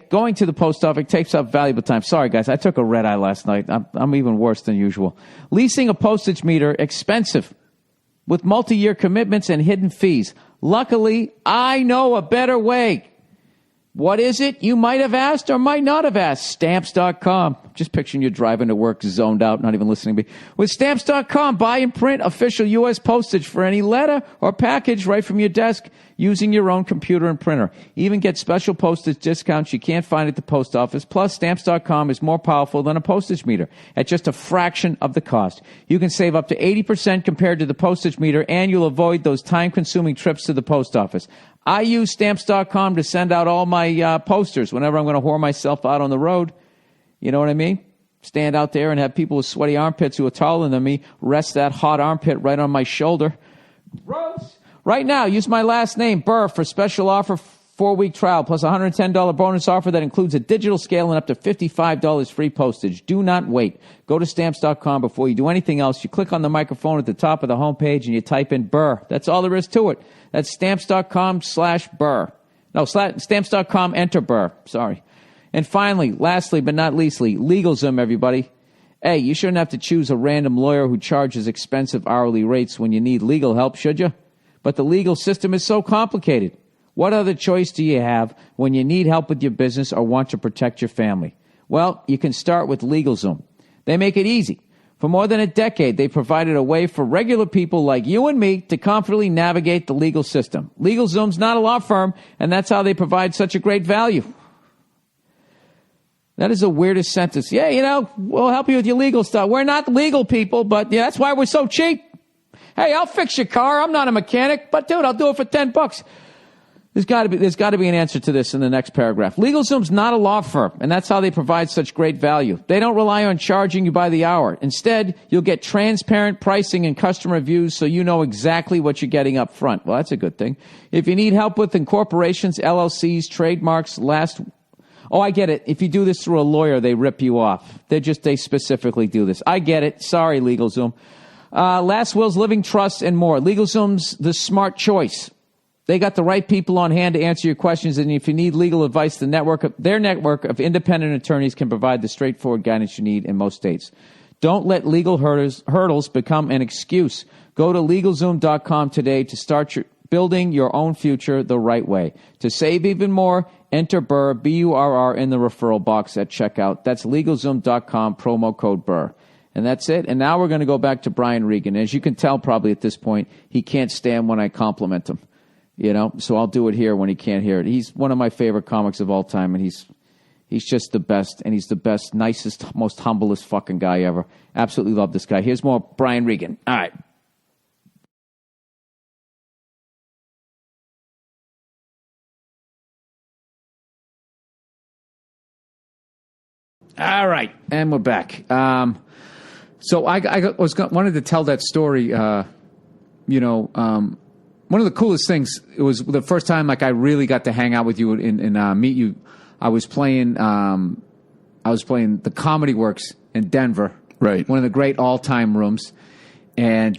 Going to the post office takes up valuable time. Sorry, guys, I took a red eye last night. I'm even worse than usual. Leasing a postage meter, expensive, with multi-year commitments and hidden fees. Luckily, I know a better way. What is it? You might have asked or might not have asked. Stamps.com. Just picturing you driving to work, zoned out, not even listening to me. With Stamps.com, buy and print official U.S. postage for any letter or package right from your desk using your own computer and printer. Even get special postage discounts you can't find at the post office. Plus, Stamps.com is more powerful than a postage meter at just a fraction of the cost. You can save up to 80% compared to the postage meter, and you'll avoid those time-consuming trips to the post office. I use Stamps.com to send out all my posters whenever I'm going to whore myself out on the road. You know what I mean? Stand out there and have people with sweaty armpits who are taller than me rest that hot armpit right on my shoulder. Gross. Right now, use my last name, Burr, for special offer 4-week trial plus $110 bonus offer that includes a digital scale and up to $55 free postage. Do not wait. Go to Stamps.com before you do anything else. You click on the microphone at the top of the homepage and you type in Burr. That's all there is to it. That's Stamps.com/Burr. No, Stamps.com, enter Burr. Sorry. And finally, lastly but not leastly, LegalZoom, everybody. Hey, you shouldn't have to choose a random lawyer who charges expensive hourly rates when you need legal help, should you? But the legal system is so complicated. What other choice do you have when you need help with your business or want to protect your family? Well, you can start with LegalZoom. They make it easy. For more than a decade, they provided a way for regular people like you and me to confidently navigate the legal system. LegalZoom's not a law firm, and that's how they provide such a great value. That is the weirdest sentence. Yeah, you know, we'll help you with your legal stuff. We're not legal people, but yeah, that's why we're so cheap. Hey, I'll fix your car. I'm not a mechanic, but dude, I'll do it for $10. There's got to be an answer to this in the next paragraph. LegalZoom's not a law firm, and that's how they provide such great value. They don't rely on charging you by the hour. Instead, you'll get transparent pricing and customer reviews so you know exactly what you're getting up front. Well, that's a good thing. If you need help with incorporations, LLCs, trademarks, Oh, I get it. If you do this through a lawyer, they rip you off. They specifically do this. I get it. Sorry, LegalZoom. Last wills, living trusts, and more. LegalZoom's the smart choice. They got the right people on hand to answer your questions, and if you need legal advice, their network of independent attorneys can provide the straightforward guidance you need in most states. Don't let legal hurdles become an excuse. Go to LegalZoom.com today to start building your own future the right way. To save even more, enter Burr, B-U-R-R, in the referral box at checkout. That's LegalZoom.com, promo code Burr. And that's it. And now we're going to go back to Brian Regan. As you can tell probably at this point, he can't stand when I compliment him. So I'll do it here when he can't hear it. He's one of my favorite comics of all time, and he's just the best, and he's the best, nicest, most humblest fucking guy ever. Absolutely love this guy. Here's more Brian Regan. All right. All right, and we're back. So I wanted to tell that story. One of the coolest things, it was the first time like I really got to hang out with you and meet you. I was playing the Comedy Works in Denver, right? One of the great all-time rooms, and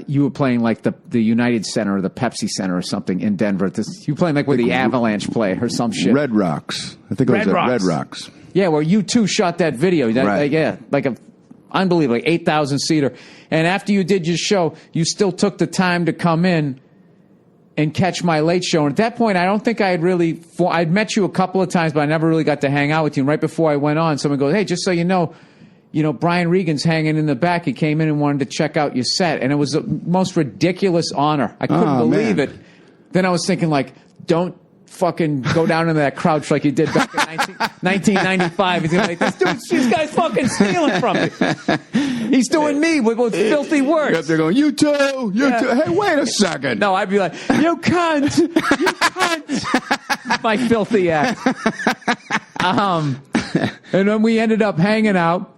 you were playing like the United Center or the Pepsi Center or something in Denver. You were playing like where the Avalanche play or some shit. Red Rocks, I think it was at Red Rocks. Yeah, where you two shot that video. Right. Like a unbelievable, like 8,000 seater. And after you did your show, you still took the time to come in and catch my late show. And at that point, I don't think I had really, I'd met you a couple of times, but I never really got to hang out with you. And right before I went on, someone goes, hey, just so you know, Brian Regan's hanging in the back. He came in and wanted to check out your set. And it was the most ridiculous honor. I couldn't believe it. Then I was thinking, like, don't fucking go down into that crouch like you did back in 1995. He's like, this guy's fucking stealing from me. He's doing me with filthy words. You're up there going, you too. Hey, wait a second. No, I'd be like, you cunt. You cunt. My filthy ass. And then we ended up hanging out,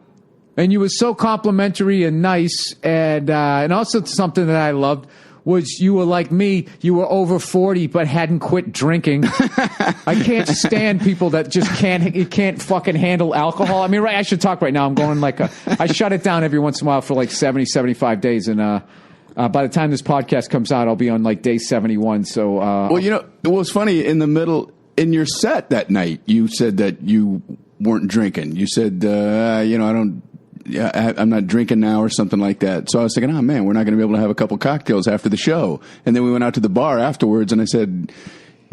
and you were so complimentary and nice, and also something that I loved was you were like me. You were over 40 but hadn't quit drinking. I can't stand people that just can't fucking handle alcohol. I mean, right? I should talk right now. I'm going like I shut it down every once in a while for like 70, 75 days, and by the time this podcast comes out, I'll be on like day 71. So, well, it was funny in your set that night. You said that you weren't drinking. You said, I'm not drinking now or something like that. So I was thinking, oh man, we're not going to be able to have a couple cocktails after the show. And then we went out to the bar afterwards, and I said,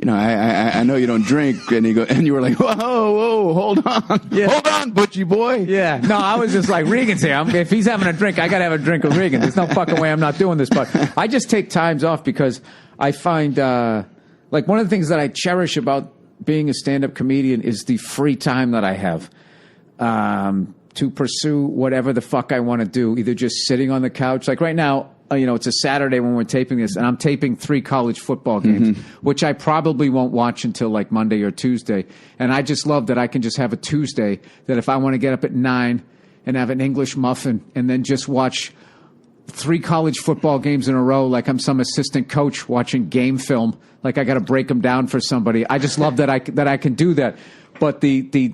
I know you don't drink. And you were like, whoa, hold on. Yeah. Hold on, butchie boy. Yeah. No, I was just like, Regan's here. If he's having a drink, I got to have a drink with Regan. There's no fucking way I'm not doing this. But I just take times off because I find, like one of the things that I cherish about being a stand-up comedian is the free time that I have. To pursue whatever the fuck I want to do, either just sitting on the couch. Like right now, it's a Saturday when we're taping this, and I'm taping 3 college football games, which I probably won't watch until like Monday or Tuesday. And I just love that I can just have a Tuesday that if I want to get up at 9 and have an English muffin and then just watch 3 college football games in a row like I'm some assistant coach watching game film, like I got to break them down for somebody. I just love that I can do that. But the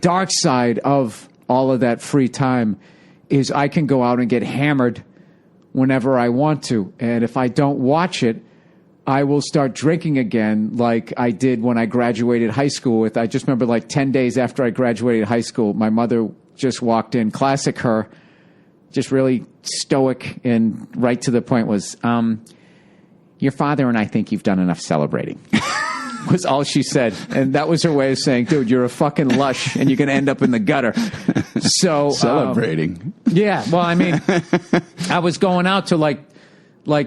dark side of all of that free time is I can go out and get hammered whenever I want to. And if I don't watch it, I will start drinking again like I did when I graduated high school. I just remember like 10 days after I graduated high school, my mother just walked in, classic her, just really stoic and right to the point was, your father and I think you've done enough celebrating. Was all she said. And that was her way of saying, dude, you're a fucking lush and you're going to end up in the gutter. So celebrating. Yeah. Well, I mean, I was going out to like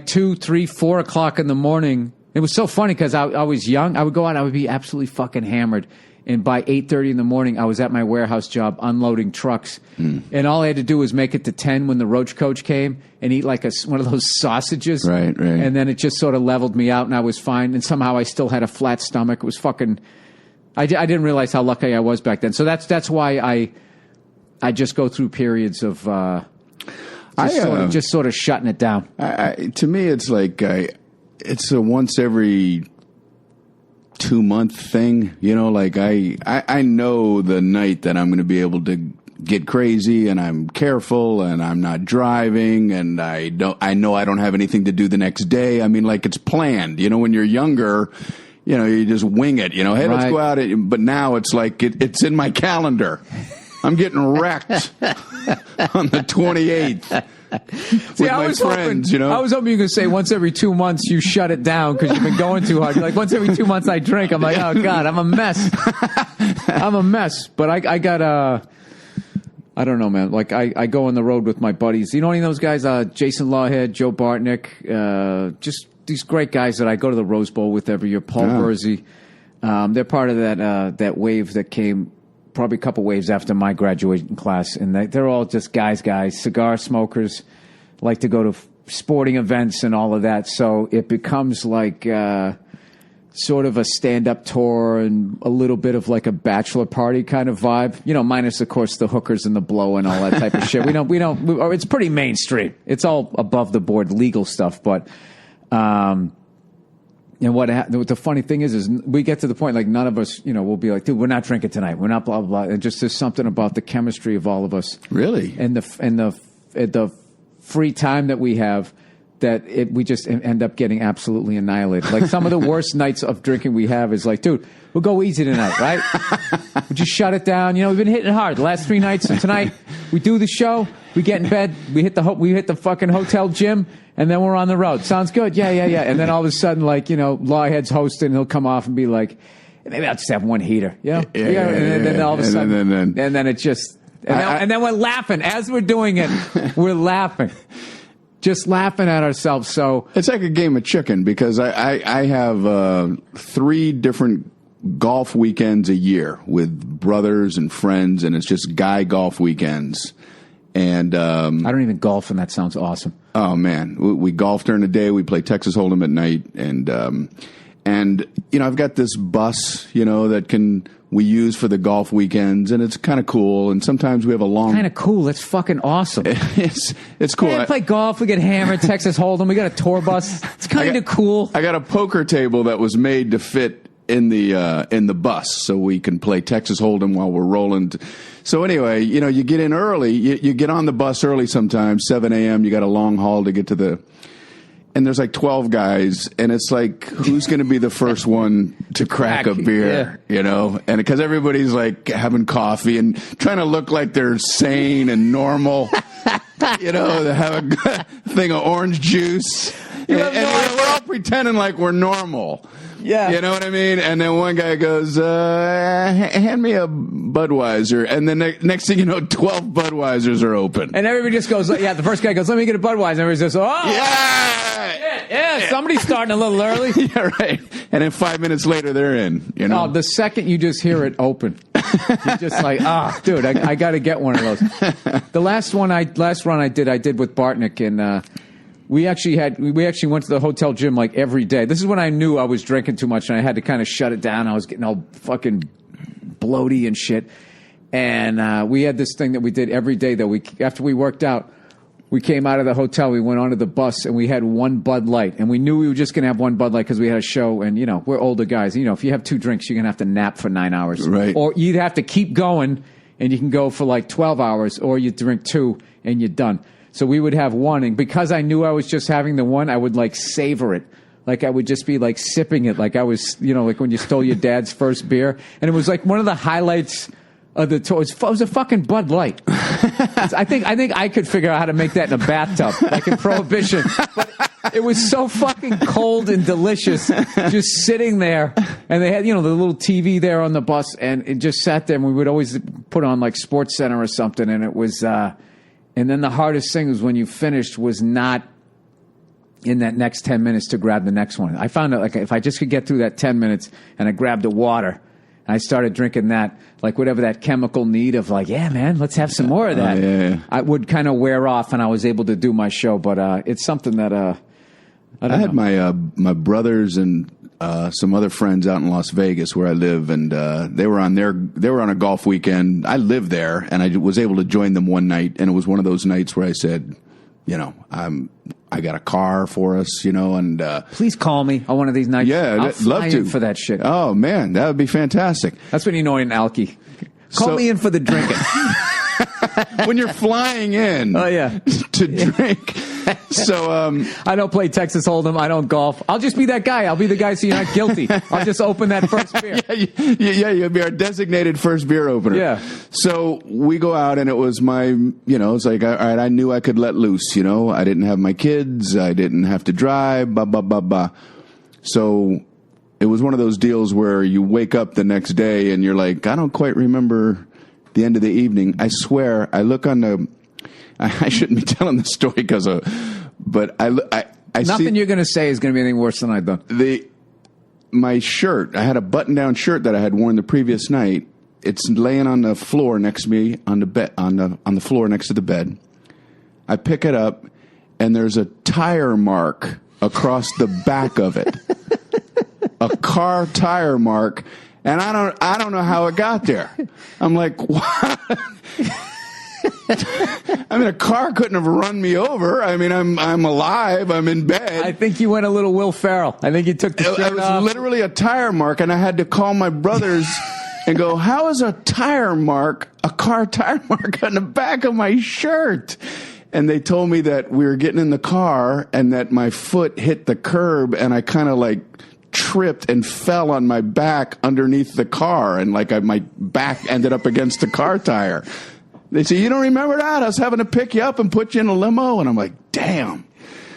2, 3, 4 o'clock in the morning. It was so funny because I was young. I would go out, I would be absolutely fucking hammered. And by 8:30 in the morning, I was at my warehouse job unloading trucks. And all I had to do was make it to 10 when the roach coach came and eat like one of those sausages. Right. And then it just sort of leveled me out and I was fine. And somehow I still had a flat stomach. It was fucking... I didn't realize how lucky I was back then. So that's why I just go through periods of just sort of shutting it down. To me, it's like it's a once every 2-month thing, like I know the night that I'm going to be able to get crazy and I'm careful and I'm not driving and I know I don't have anything to do the next day. I mean, like it's planned, when you're younger, you just wing it, hey, right. Let's go out. But now it's like it's in my calendar. I'm getting wrecked on the 28th. See, I was hoping you could say once every 2 months you shut it down because you've been going too hard. You're like, once every 2 months I drink. I'm like, oh God, I'm a mess. I'm a mess. But I got I don't know, man. Like, I go on the road with my buddies. You know any of those guys? Jason Lawhead, Joe Bartnick, just these great guys that I go to the Rose Bowl with every year. Paul Bursey. They're part of that wave that came probably a couple waves after my graduating class. And they're all just guys, cigar smokers, like to go to sporting events and all of that. So it becomes like sort of a stand-up tour and a little bit of like a bachelor party kind of vibe, you know, minus of course the hookers and the blow and all that type of shit. It's pretty mainstream. It's all above the board legal stuff. But, and what the funny thing is we get to the point, like none of us, you know, we'll be like, dude, we're not drinking tonight. We're not blah, blah, blah. And just there's something about the chemistry of all of us. Really? And the free time that we have, that we just end up getting absolutely annihilated. Like some of the worst nights of drinking we have is like, dude, we'll go easy tonight, right? We'll just shut it down. You know, we've been hitting hard the last 3 nights. And tonight we do the show, we get in bed, we hit the fucking hotel gym, and then we're on the road. Sounds good? Yeah. And then all of a sudden, like, you know, Lawhead's hosting, he'll come off and be like, maybe I'll just have one heater. You know? And then all of a sudden, and then it just, and then we're laughing. As we're doing it, we're laughing. Just laughing at ourselves. So it's like a game of chicken because I have 3 different golf weekends a year with brothers and friends, and it's just guy golf weekends. And I don't even golf, and that sounds awesome. Oh man, we golf during the day. We play Texas Hold'em at night, and you know, I've got this bus, you know, that we use for the golf weekends, and it's kind of cool. And sometimes we have a long... Kind of cool. That's fucking awesome. It's cool. We play golf. We get hammered. Texas Hold'em. We got a tour bus. It's kind of cool. I got a poker table that was made to fit in the bus, so we can play Texas Hold'em while we're rolling. So anyway, you know, you get in early. You get on the bus early sometimes, 7 a.m. You got a long haul to get to the... And there's like 12 guys, and it's like, who's going to be the first one to crack a beer, you know? And because everybody's like having coffee and trying to look like they're sane and normal, you know, they have a thing of orange juice. And we're all pretending like we're normal. Yeah. You know what I mean? And then one guy goes, hand me a Budweiser. And then next thing you know, 12 Budweisers are open. And everybody just goes, the first guy goes, let me get a Budweiser. And everybody says, yeah, somebody's starting a little early. Yeah, right. And then 5 minutes later, they're in, you know? Oh, the second you just hear it open, you're just like, dude, I got to get one of those. The last run I did with Bartnick, and we actually went to the hotel gym like every day. This is when I knew I was drinking too much and I had to kind of shut it down. I was getting all fucking bloaty and shit. And we had this thing that we did every day that after we worked out, we came out of the hotel, we went onto the bus, and we had one Bud Light. And we knew we were just going to have one Bud Light because we had a show. And, you know, we're older guys. You know, if you have 2 drinks, you're going to have to nap for 9 hours. Right. Or you'd have to keep going, and you can go for like 12 hours, or you drink 2, and you're done. So we would have one, and because I knew I was just having the one, I would like savor it. Like I would just be like sipping it, like I was, you know, like when you stole your dad's first beer. And it was like one of the highlights of the tour. It was a fucking Bud Light. I think I could figure out how to make that in a bathtub, like in Prohibition. But it was so fucking cold and delicious, just sitting there. And they had, you know, the little TV there on the bus, and it just sat there. And we would always put on like Sports Center or something, and it was. And then the hardest thing was when you finished was not in that next 10 minutes to grab the next one. I found out like if I just could get through that 10 minutes and I grabbed the water and I started drinking that, like whatever that chemical need of like, yeah, man, let's have some more of that. I would kind of wear off and I was able to do my show. But it's something that I had my brothers and some other friends out in Las Vegas where I live, and they were on a golf weekend. I live there, and I was able to join them one night, and it was one of those nights where I said, you know, I got a car for us, you know, and please call me on one of these nights. Yeah, I'll fly love to in for that shit. Oh man, that would be fantastic. That's when you know an alky. Call me in for the drinking. When you're flying in, to drink. So I don't play Texas Hold'em. I don't golf. I'll just be that guy. I'll be the guy so you're not guilty. I'll just open that first beer. You'll be our designated first beer opener. Yeah. So we go out, and it was my, you know, it's like, all right, I knew I could let loose, you know. I didn't have my kids. I didn't have to drive, blah, blah, blah, blah. So it was one of those deals where you wake up the next day and you're like, I don't quite remember the end of the evening, I swear, I look on the. I shouldn't be telling the story but I Nothing see you're going to say is going to be anything worse than I've done. My shirt. I had a button-down shirt that I had worn the previous night. It's laying on the floor next to me on the bed on the floor next to the bed. I pick it up, and there's a tire mark across the back of it, a car tire mark, and I don't know how it got there. I'm like, what? I mean, a car couldn't have run me over. I mean, I'm alive. I'm in bed. I think you went a little Will Ferrell. I think you took the shirt It was off. literally a tire mark, and I had to call my brothers and go, how is a car tire mark on the back of my shirt? And they told me that we were getting in the car and that my foot hit the curb, and I kind of like tripped and fell on my back underneath the car, and like my back ended up against the car tire. They say, you don't remember that? I was having to pick you up and put you in a limo. And I'm like, damn.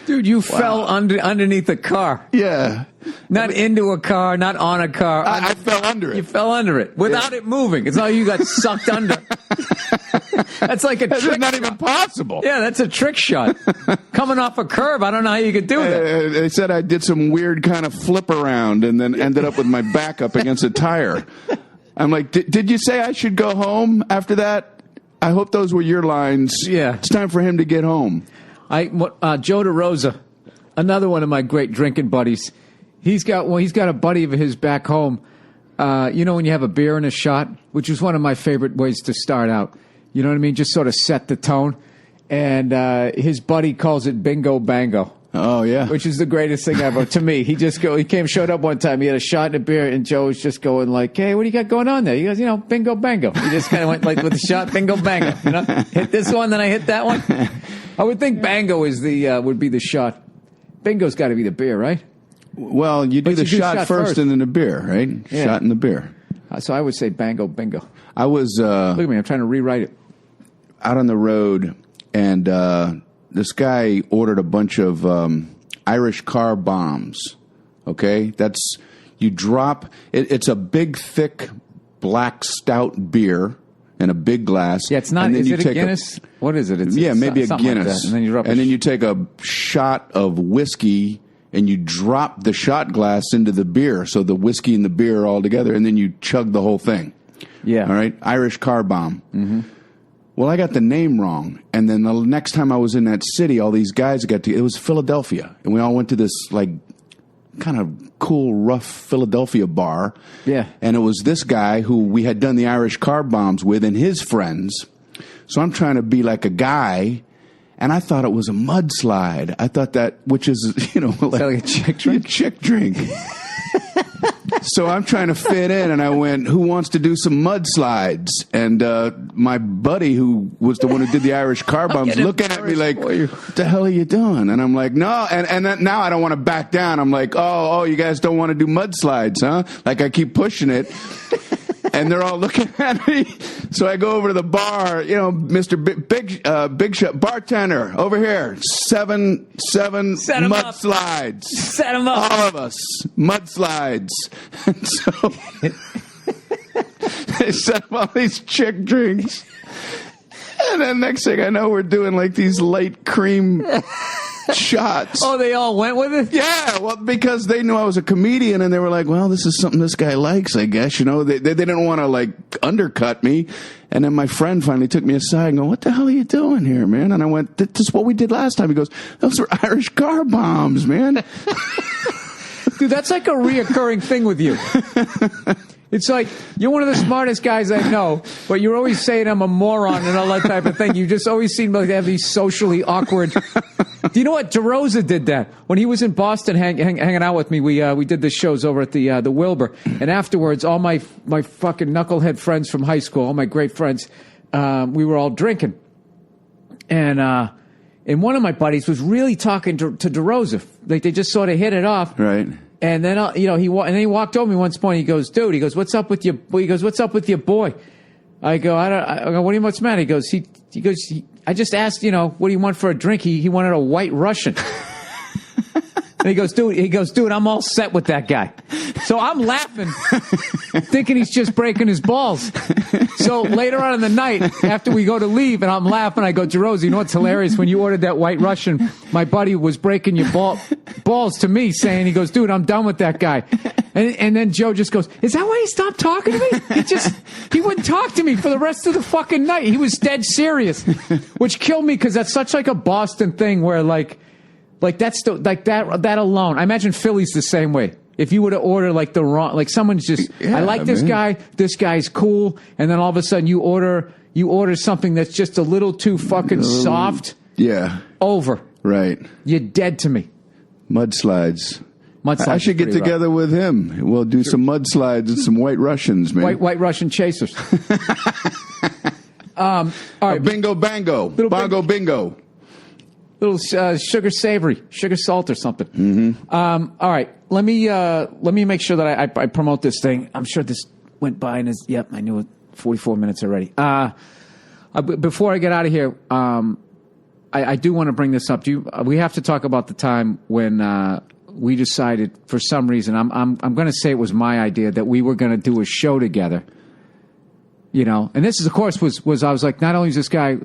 Dude, you fell underneath a car. Yeah. Not into a car, not on a car. I fell under it. You fell under it without it moving. It's not like you got sucked under. That's like a trick That's not shot. even possible. Yeah, that's a trick shot. Coming off a curb, I don't know how you could do that. They said I did some weird kind of flip around and then ended up with my back up against a tire. I'm like, did you say I should go home after that? I hope those were your lines. Yeah. It's time for him to get home. Joe DeRosa, another one of my great drinking buddies. He's got a buddy of his back home. You know when you have a beer and a shot, which is one of my favorite ways to start out. You know what I mean? Just sort of set the tone. And his buddy calls it bingo bango. Oh, yeah. Which is the greatest thing ever to me. He showed up one time. He had a shot and a beer, and Joe was just going like, "Hey, what do you got going on there?" He goes, bingo bango. He just kind of went like with the shot, bingo bango. Hit this one, then I hit that one. I would think bango would be the shot. Bingo's got to be the beer, right? Well, you do the shot first and then the beer, right? Yeah. Shot and the beer. So I would say bango bingo. I was Look at me, I'm trying to rewrite it. out on the road, and this guy ordered a bunch of Irish car bombs. Okay, you drop it. It's a big, thick, black stout beer in a big glass. Yeah, it's not. Is it a Guinness? What is it? Maybe a Guinness. Like and then then you take a shot of whiskey and you drop the shot glass into the beer, so the whiskey and the beer are all together, and then you chug the whole thing. Yeah. All right, Irish car bomb. Mm-hmm. Well, I got the name wrong, and then the next time I was in that city, all these guys it was Philadelphia, and we all went to this like kind of cool, rough Philadelphia bar. Yeah. And it was this guy who we had done the Irish car bombs with and his friends. So I'm trying to be like a guy, and I thought it was a mudslide. I thought that, which is, like a chick drink? A chick drink. So I'm trying to fit in, and I went, who wants to do some mudslides? And my buddy, who was the one who did the Irish car bombs, looking at me like, what the hell are you doing? And I'm like, no. And then, now I don't want to back down. I'm like, oh, you guys don't want to do mudslides, huh? Like I keep pushing it. And they're all looking at me. So I go over to the bar, Mr. Big Shot, bartender, over here. Seven mudslides. Set them up. All of us. Mudslides. And so they set up all these chick drinks. And then next thing I know, we're doing like these light cream shots. Oh, they all went with it? Yeah, well, because they knew I was a comedian, and they were like, well, this is something this guy likes, I guess. They didn't want to, like, undercut me. And then my friend finally took me aside and go, what the hell are you doing here, man? And I went, this is what we did last time. He goes, those were Irish car bombs, man. Dude, that's like a reoccurring thing with you. It's like, you're one of the smartest guys I know, but you're always saying I'm a moron and all that type of thing. You just always seem like to have these socially awkward... Do you know what? DeRosa did that. When he was in Boston hanging out with me, we did the shows over at the Wilbur. And afterwards, all my fucking knucklehead friends from high school, all my great friends, we were all drinking. And one of my buddies was really talking to DeRosa. Like, they just sort of hit it off. Right. And then, he walked over me once point. He goes, dude, what's up with your boy? I go, what do you, what's the matter? He goes, I just asked, what do you want for a drink? He wanted a White Russian. And he goes, dude, I'm all set with that guy. So I'm laughing, thinking he's just breaking his balls. So later on in the night, after we go to leave, and I'm laughing, I go, Jeroz, you know what's hilarious? When you ordered that White Russian, my buddy was breaking your balls to me, saying, he goes, dude, I'm done with that guy. And then Joe just goes, is that why he stopped talking to me? He wouldn't talk to me for the rest of the fucking night. He was dead serious, which killed me because that's such like a Boston thing where like that's that alone. I imagine Philly's the same way. If you were to order like the wrong, like someone's just, I like this guy, this guy's cool, and then all of a sudden you order something that's just a little too fucking soft. Yeah. Over. Right. You're dead to me. Mudslides. I should get together with him. We'll do some mudslides and some White Russians, man. White Russian chasers. All right. Bingo bango. Bongo bingo. Little sugar savory, sugar salt or something. Mm-hmm. All right. Let me make sure that I promote this thing. I'm sure this went by and yep, I knew it. 44 minutes already. Before I get out of here, I do want to bring this up. We have to talk about the time when we decided, for some reason, I'm going to say it was my idea, that we were going to do a show together. You know, and this is, of course, was I was like, not only is this guy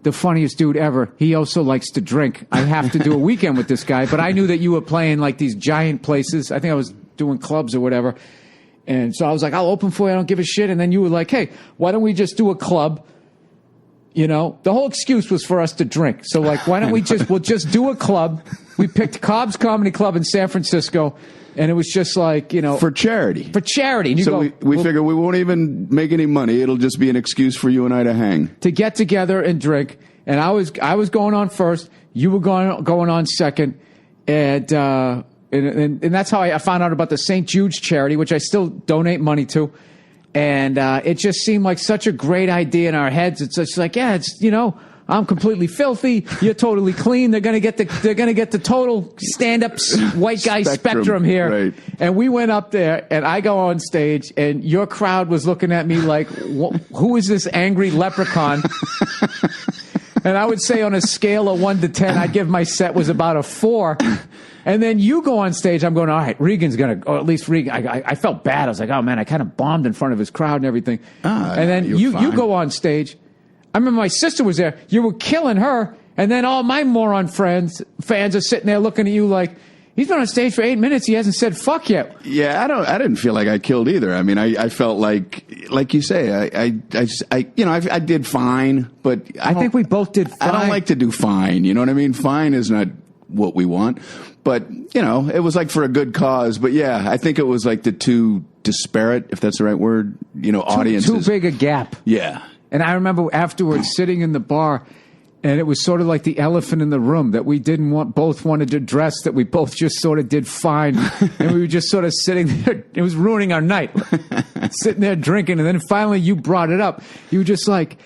the funniest dude ever, he also likes to drink. I have to do a weekend with this guy. But I knew that you were playing like these giant places. I think I was doing clubs or whatever. And so I was like, I'll open for you. I don't give a shit. And then you were like, hey, why don't we just do a club? You know, the whole excuse was for us to drink. So like, why don't we'll just do a club? We picked Cobb's Comedy Club in San Francisco. And it was just like, you know, for charity. And you so we figure we won't even make any money. It'll just be an excuse for you and I to hang. To get together and drink. And I was going on first. You were going on second. And that's how I found out about the St. Jude's charity, which I still donate money to. And it just seemed like such a great idea in our heads. It's just like, yeah, it's, you know, I'm completely filthy. You're totally clean. They're gonna get the total stand-up white guy spectrum here. Right. And we went up there, and I go on stage, and your crowd was looking at me like, who is this angry leprechaun? And I would say on a scale of 1 to 10, I'd give my set was about a 4. And then you go on stage. I'm going, all right, Regan's going to, or at least Regan. I felt bad. I was like, oh, man, I kind of bombed in front of his crowd and everything. And then you go on stage. I remember my sister was there. You were killing her. And then all my moron fans are sitting there looking at you like, he's been on stage for 8 minutes. He hasn't said fuck yet. Yeah, I didn't feel like I killed either. I mean, I felt like you say, I did fine, but I think we both did fine. I don't like to do fine. You know what I mean? Fine is not what we want. But, you know, it was like for a good cause. But yeah, I think it was like the too disparate, if that's the right word, you know, audiences. Too big a gap. Yeah. And I remember afterwards sitting in the bar, and it was sort of like the elephant in the room that we both wanted to address, that we both just sort of did fine. And we were just sort of sitting there. It was ruining our night. Sitting there drinking. And then finally you brought it up. You were just like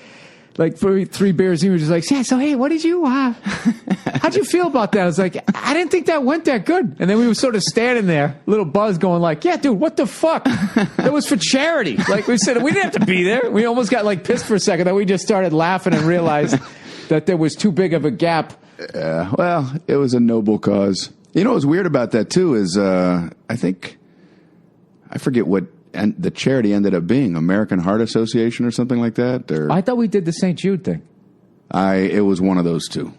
for 3 beers, and you were just like, yeah, so hey, what did you, how'd you feel about that? I was like, I didn't think that went that good. And then we were sort of standing there, little buzz going like, yeah, dude, what the fuck? That was for charity. Like we said, we didn't have to be there. We almost got like pissed for a second. Then we just started laughing and realized that there was too big of a gap. Well, it was a noble cause. You know what's weird about that too is I forget what the charity ended up being, American Heart Association or something like that. Or I thought we did the St. Jude thing. It was one of those two.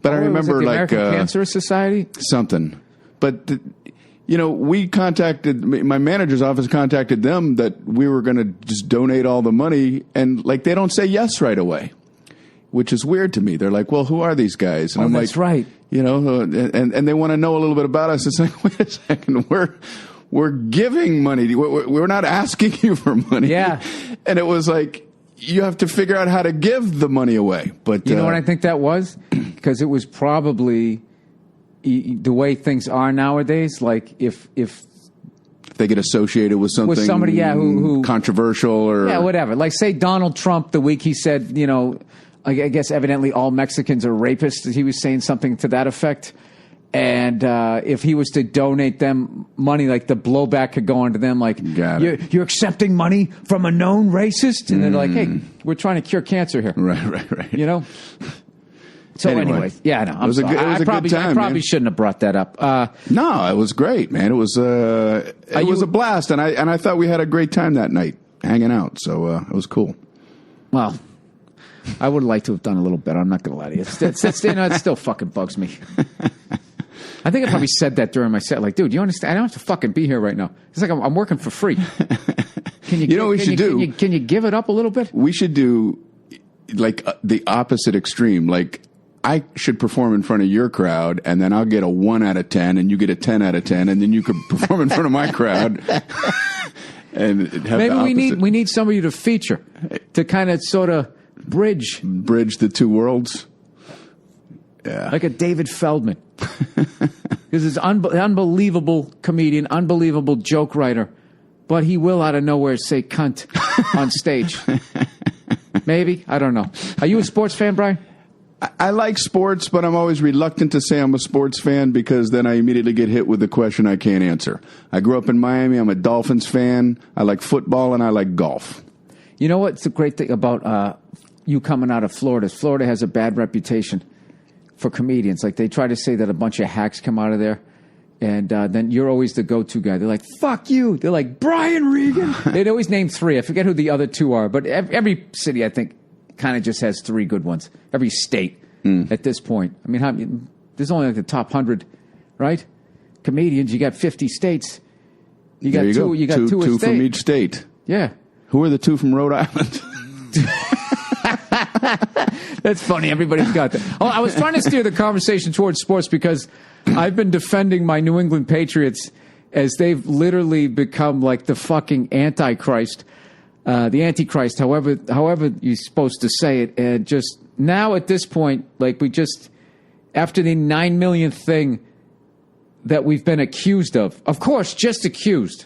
But I remember the like American Cancer Society, something. But you know, my manager's office contacted them that we were going to just donate all the money, and like they don't say yes right away, which is weird to me. They're like, well, who are these guys? And I'm that's like, right. You know, and they want to know a little bit about us. It's like, wait a second, we're giving money. We're not asking you for money. Yeah. And it was like, you have to figure out how to give the money away. But you know what I think that was? Because it was probably the way things are nowadays. Like if they get associated with something, with somebody, who controversial or whatever. Like say Donald Trump, the week he said, you know, I guess evidently all Mexicans are rapists. He was saying something to that effect. And if he was to donate them money, like the blowback could go onto them, like you're accepting money from a known racist, and they're like, "Hey, we're trying to cure cancer here." Right. You know, So anyway, yeah, no, I'm sorry. It was a good time, I probably man. shouldn't have brought that up. No, it was great, man. It was a blast, and I thought we had a great time that night hanging out. So it was cool. Well, I would like to have done a little better. I'm not going to lie to you. It still fucking bugs me. I think I probably said that during my set. Like, dude, you understand? I don't have to fucking be here right now. It's like I'm working for free. Can you know what we should do? Can you give it up a little bit? We should do like the opposite extreme. Like, I should perform in front of your crowd, and then I'll get a 1 out of 10, and you get a 10 out of 10, and then you could perform in front of my crowd. And have maybe we need somebody to feature to kind of sort of bridge the two worlds. Yeah, like a David Feldman, because he's an unbelievable comedian, unbelievable joke writer, but he will out of nowhere say cunt on stage. Maybe, I don't know. Are you a sports fan, Brian? I like sports, but I'm always reluctant to say I'm a sports fan because then I immediately get hit with the question I can't answer. I grew up in Miami. I'm a Dolphins fan. I like football, and I like golf. You know what's the great thing about you coming out of Florida? Florida has a bad reputation for comedians. Like, they try to say that a bunch of hacks come out of there, and then you're always the go-to guy. They're like, fuck you. They're like, Brian Regan. They'd always name 3. I forget who the other 2 are, but every city, I think, kind of just has 3 good ones. Every state at this point. I mean, there's only like the top 100, right? Comedians. You got 50 states. You got two. You got two from each state. Yeah. Who are the 2 from Rhode Island? That's funny. Everybody's got that. Oh, I was trying to steer the conversation towards sports because I've been defending my New England Patriots as they've literally become like the fucking Antichrist. The Antichrist, however you're supposed to say it, and just now at this point, like after the 9 millionth thing that we've been accused of course, just accused.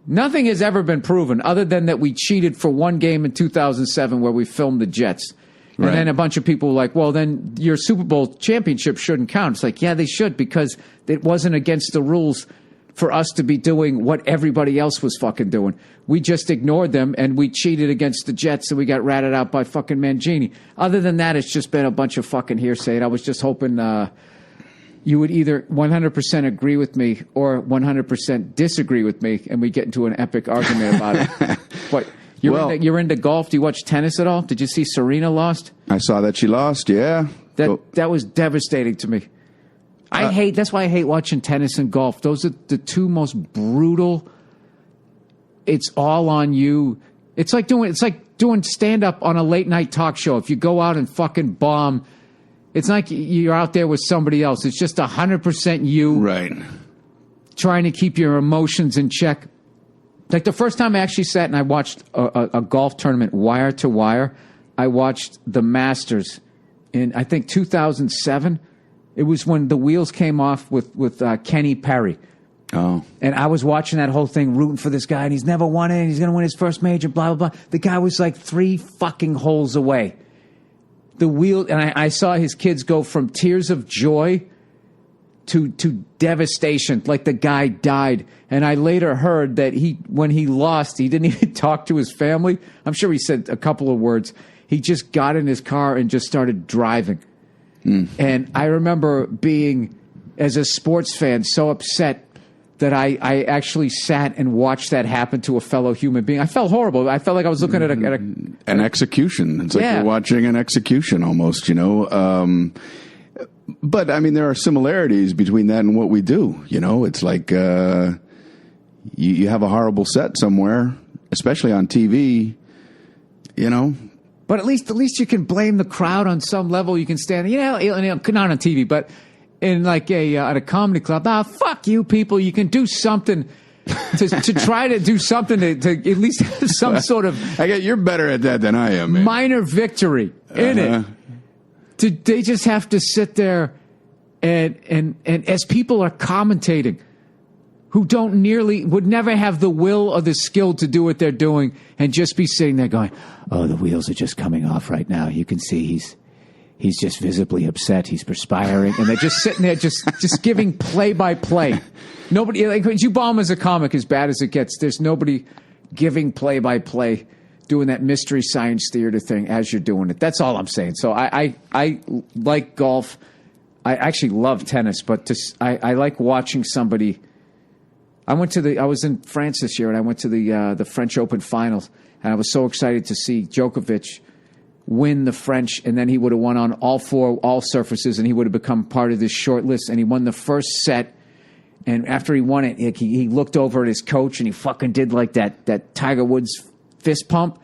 Nothing has ever been proven other than that we cheated for one game in 2007 where we filmed the Jets. And then a bunch of people were like, well, then your Super Bowl championship shouldn't count. It's like, yeah, they should, because it wasn't against the rules for us to be doing what everybody else was fucking doing. We just ignored them, and we cheated against the Jets, and we got ratted out by fucking Mangini. Other than that, it's just been a bunch of fucking hearsay. And I was just hoping you would either 100% agree with me or 100% disagree with me, and we get into an epic argument about it. What? You're into golf? Do you watch tennis at all? Did you see Serena lost? I saw that she lost, yeah. That was devastating to me. That's why I hate watching tennis and golf. Those are the 2 most brutal. It's all on you. It's like doing stand up on a late night talk show. If you go out and fucking bomb, it's like you're out there with somebody else. It's just 100% you. Right. Trying to keep your emotions in check. Like the first time I actually sat and I watched a golf tournament wire to wire, I watched the Masters in, I think, 2007. It was when the wheels came off with Kenny Perry. Oh. And I was watching that whole thing, rooting for this guy, and he's never won it, and he's going to win his first major, blah, blah, blah. The guy was like 3 fucking holes away. The wheel, and I saw his kids go from tears of joy to devastation, like the guy died. And I later heard that when he lost, he didn't even talk to his family. I'm sure he said a couple of words. He just got in his car and just started driving. And I remember being, as a sports fan, so upset that I actually sat and watched that happen to a fellow human being. I felt horrible. I felt like I was looking at an execution. It's like you're watching an execution almost, you know. But, I mean, there are similarities between that and what we do, you know. It's like you have a horrible set somewhere, especially on TV, you know. But at least you can blame the crowd on some level. You can stand, not on TV, but in like at a comedy club. Fuck you, people. You can do something to try to do something to at least have some sort of. You're better at that than I am, man. Minor victory in it. They just have to sit there and as people are commentating, who would never have the will or the skill to do what they're doing, and just be sitting there going, oh, the wheels are just coming off right now. You can see he's just visibly upset. He's perspiring. And they're just sitting there just giving play-by-play. Nobody, like, when you bomb as a comic, as bad as it gets, there's nobody giving play-by-play doing that Mystery Science Theater thing as you're doing it. That's all I'm saying. So I like golf. I actually love tennis, but I like watching somebody. I was in France this year, and I went to the French Open finals, and I was so excited to see Djokovic win the French, and then he would have won on all surfaces, and he would have become part of this short list, and he won the first set. And after he won it, he looked over at his coach, and he fucking did like that Tiger Woods fist pump.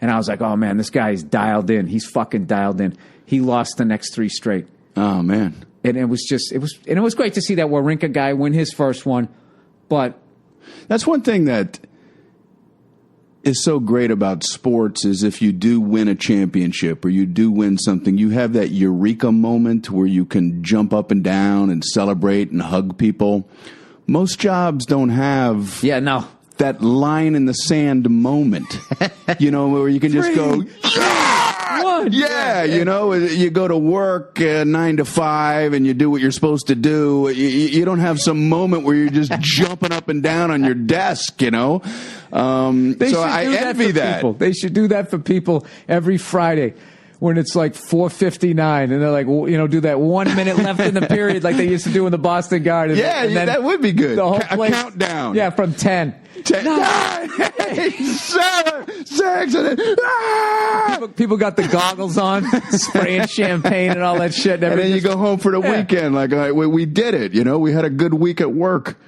And I was like, oh, man, this guy's dialed in. He's fucking dialed in. He lost the next 3 straight. Oh, man. And it was great to see that Wawrinka guy win his first one. But that's one thing that is so great about sports is if you do win a championship or you do win something, you have that eureka moment where you can jump up and down and celebrate and hug people. Most jobs don't have that line in the sand moment, where you can just go, yeah, you go to work 9 to 5 and you do what you're supposed to do. You don't have some moment where you're just jumping up and down on your desk, So I envy that. They should do that for people every Friday when it's like 4:59 and they're like, do that 1 minute left in the period like they used to do in the Boston Garden. Yeah, that would be good. The whole place, countdown. Yeah, from 10. 9, 8, 7, 6, and then, People got the goggles on, spraying champagne and all that shit. And then you go home for the weekend. Like, we did it. We had a good week at work.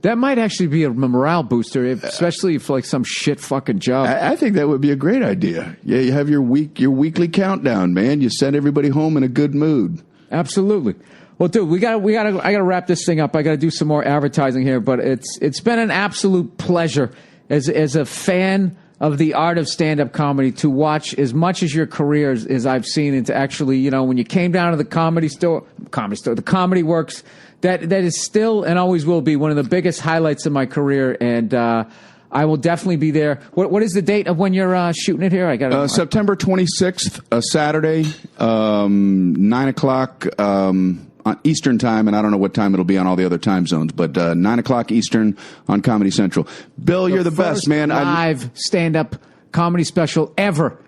That might actually be a morale booster, especially for like some shit fucking job. I think that would be a great idea. Yeah, you have your weekly countdown, man. You send everybody home in a good mood. Absolutely. Well, dude, I gotta wrap this thing up. I gotta do some more advertising here, but it's been an absolute pleasure as a fan of the art of stand-up comedy to watch as much as your career as I've seen, and to actually, when you came down to the the Comedy Works, that is still and always will be one of the biggest highlights of my career, and I will definitely be there. What is the date of when you're shooting it here? I got September 26th, a Saturday, 9 o'clock on Eastern time, and I don't know what time it'll be on all the other time zones, but 9 o'clock Eastern on Comedy Central. Bill, you're the best, man. Live stand-up comedy special ever.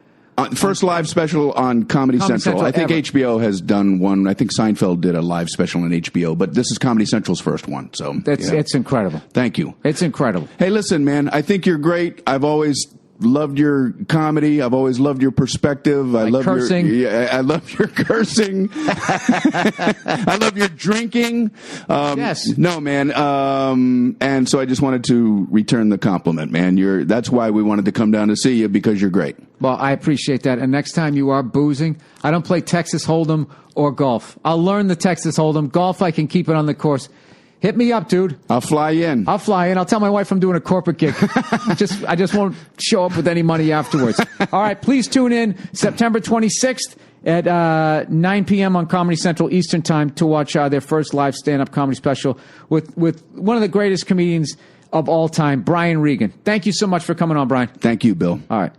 First live special on Comedy Central. I think ever. HBO has done one. I think Seinfeld did a live special on HBO, but this is Comedy Central's first one. So it's incredible. Thank you. It's incredible. Hey, listen, man, I think you're great. I've always loved your comedy. I've always loved your perspective. I love cursing. I love your cursing. I love your drinking. Yes. No, man. And so I just wanted to return the compliment, man. That's why we wanted to come down to see you, because you're great. Well, I appreciate that. And next time you are boozing, I don't play Texas Hold'em or golf. I'll learn the Texas Hold'em. Golf, I can keep it on the course. Hit me up, dude. I'll fly in. I'll tell my wife I'm doing a corporate gig. I just won't show up with any money afterwards. All right, please tune in September 26th at 9 p.m. on Comedy Central Eastern Time to watch their first live stand-up comedy special with one of the greatest comedians of all time, Brian Regan. Thank you so much for coming on, Brian. Thank you, Bill. All right.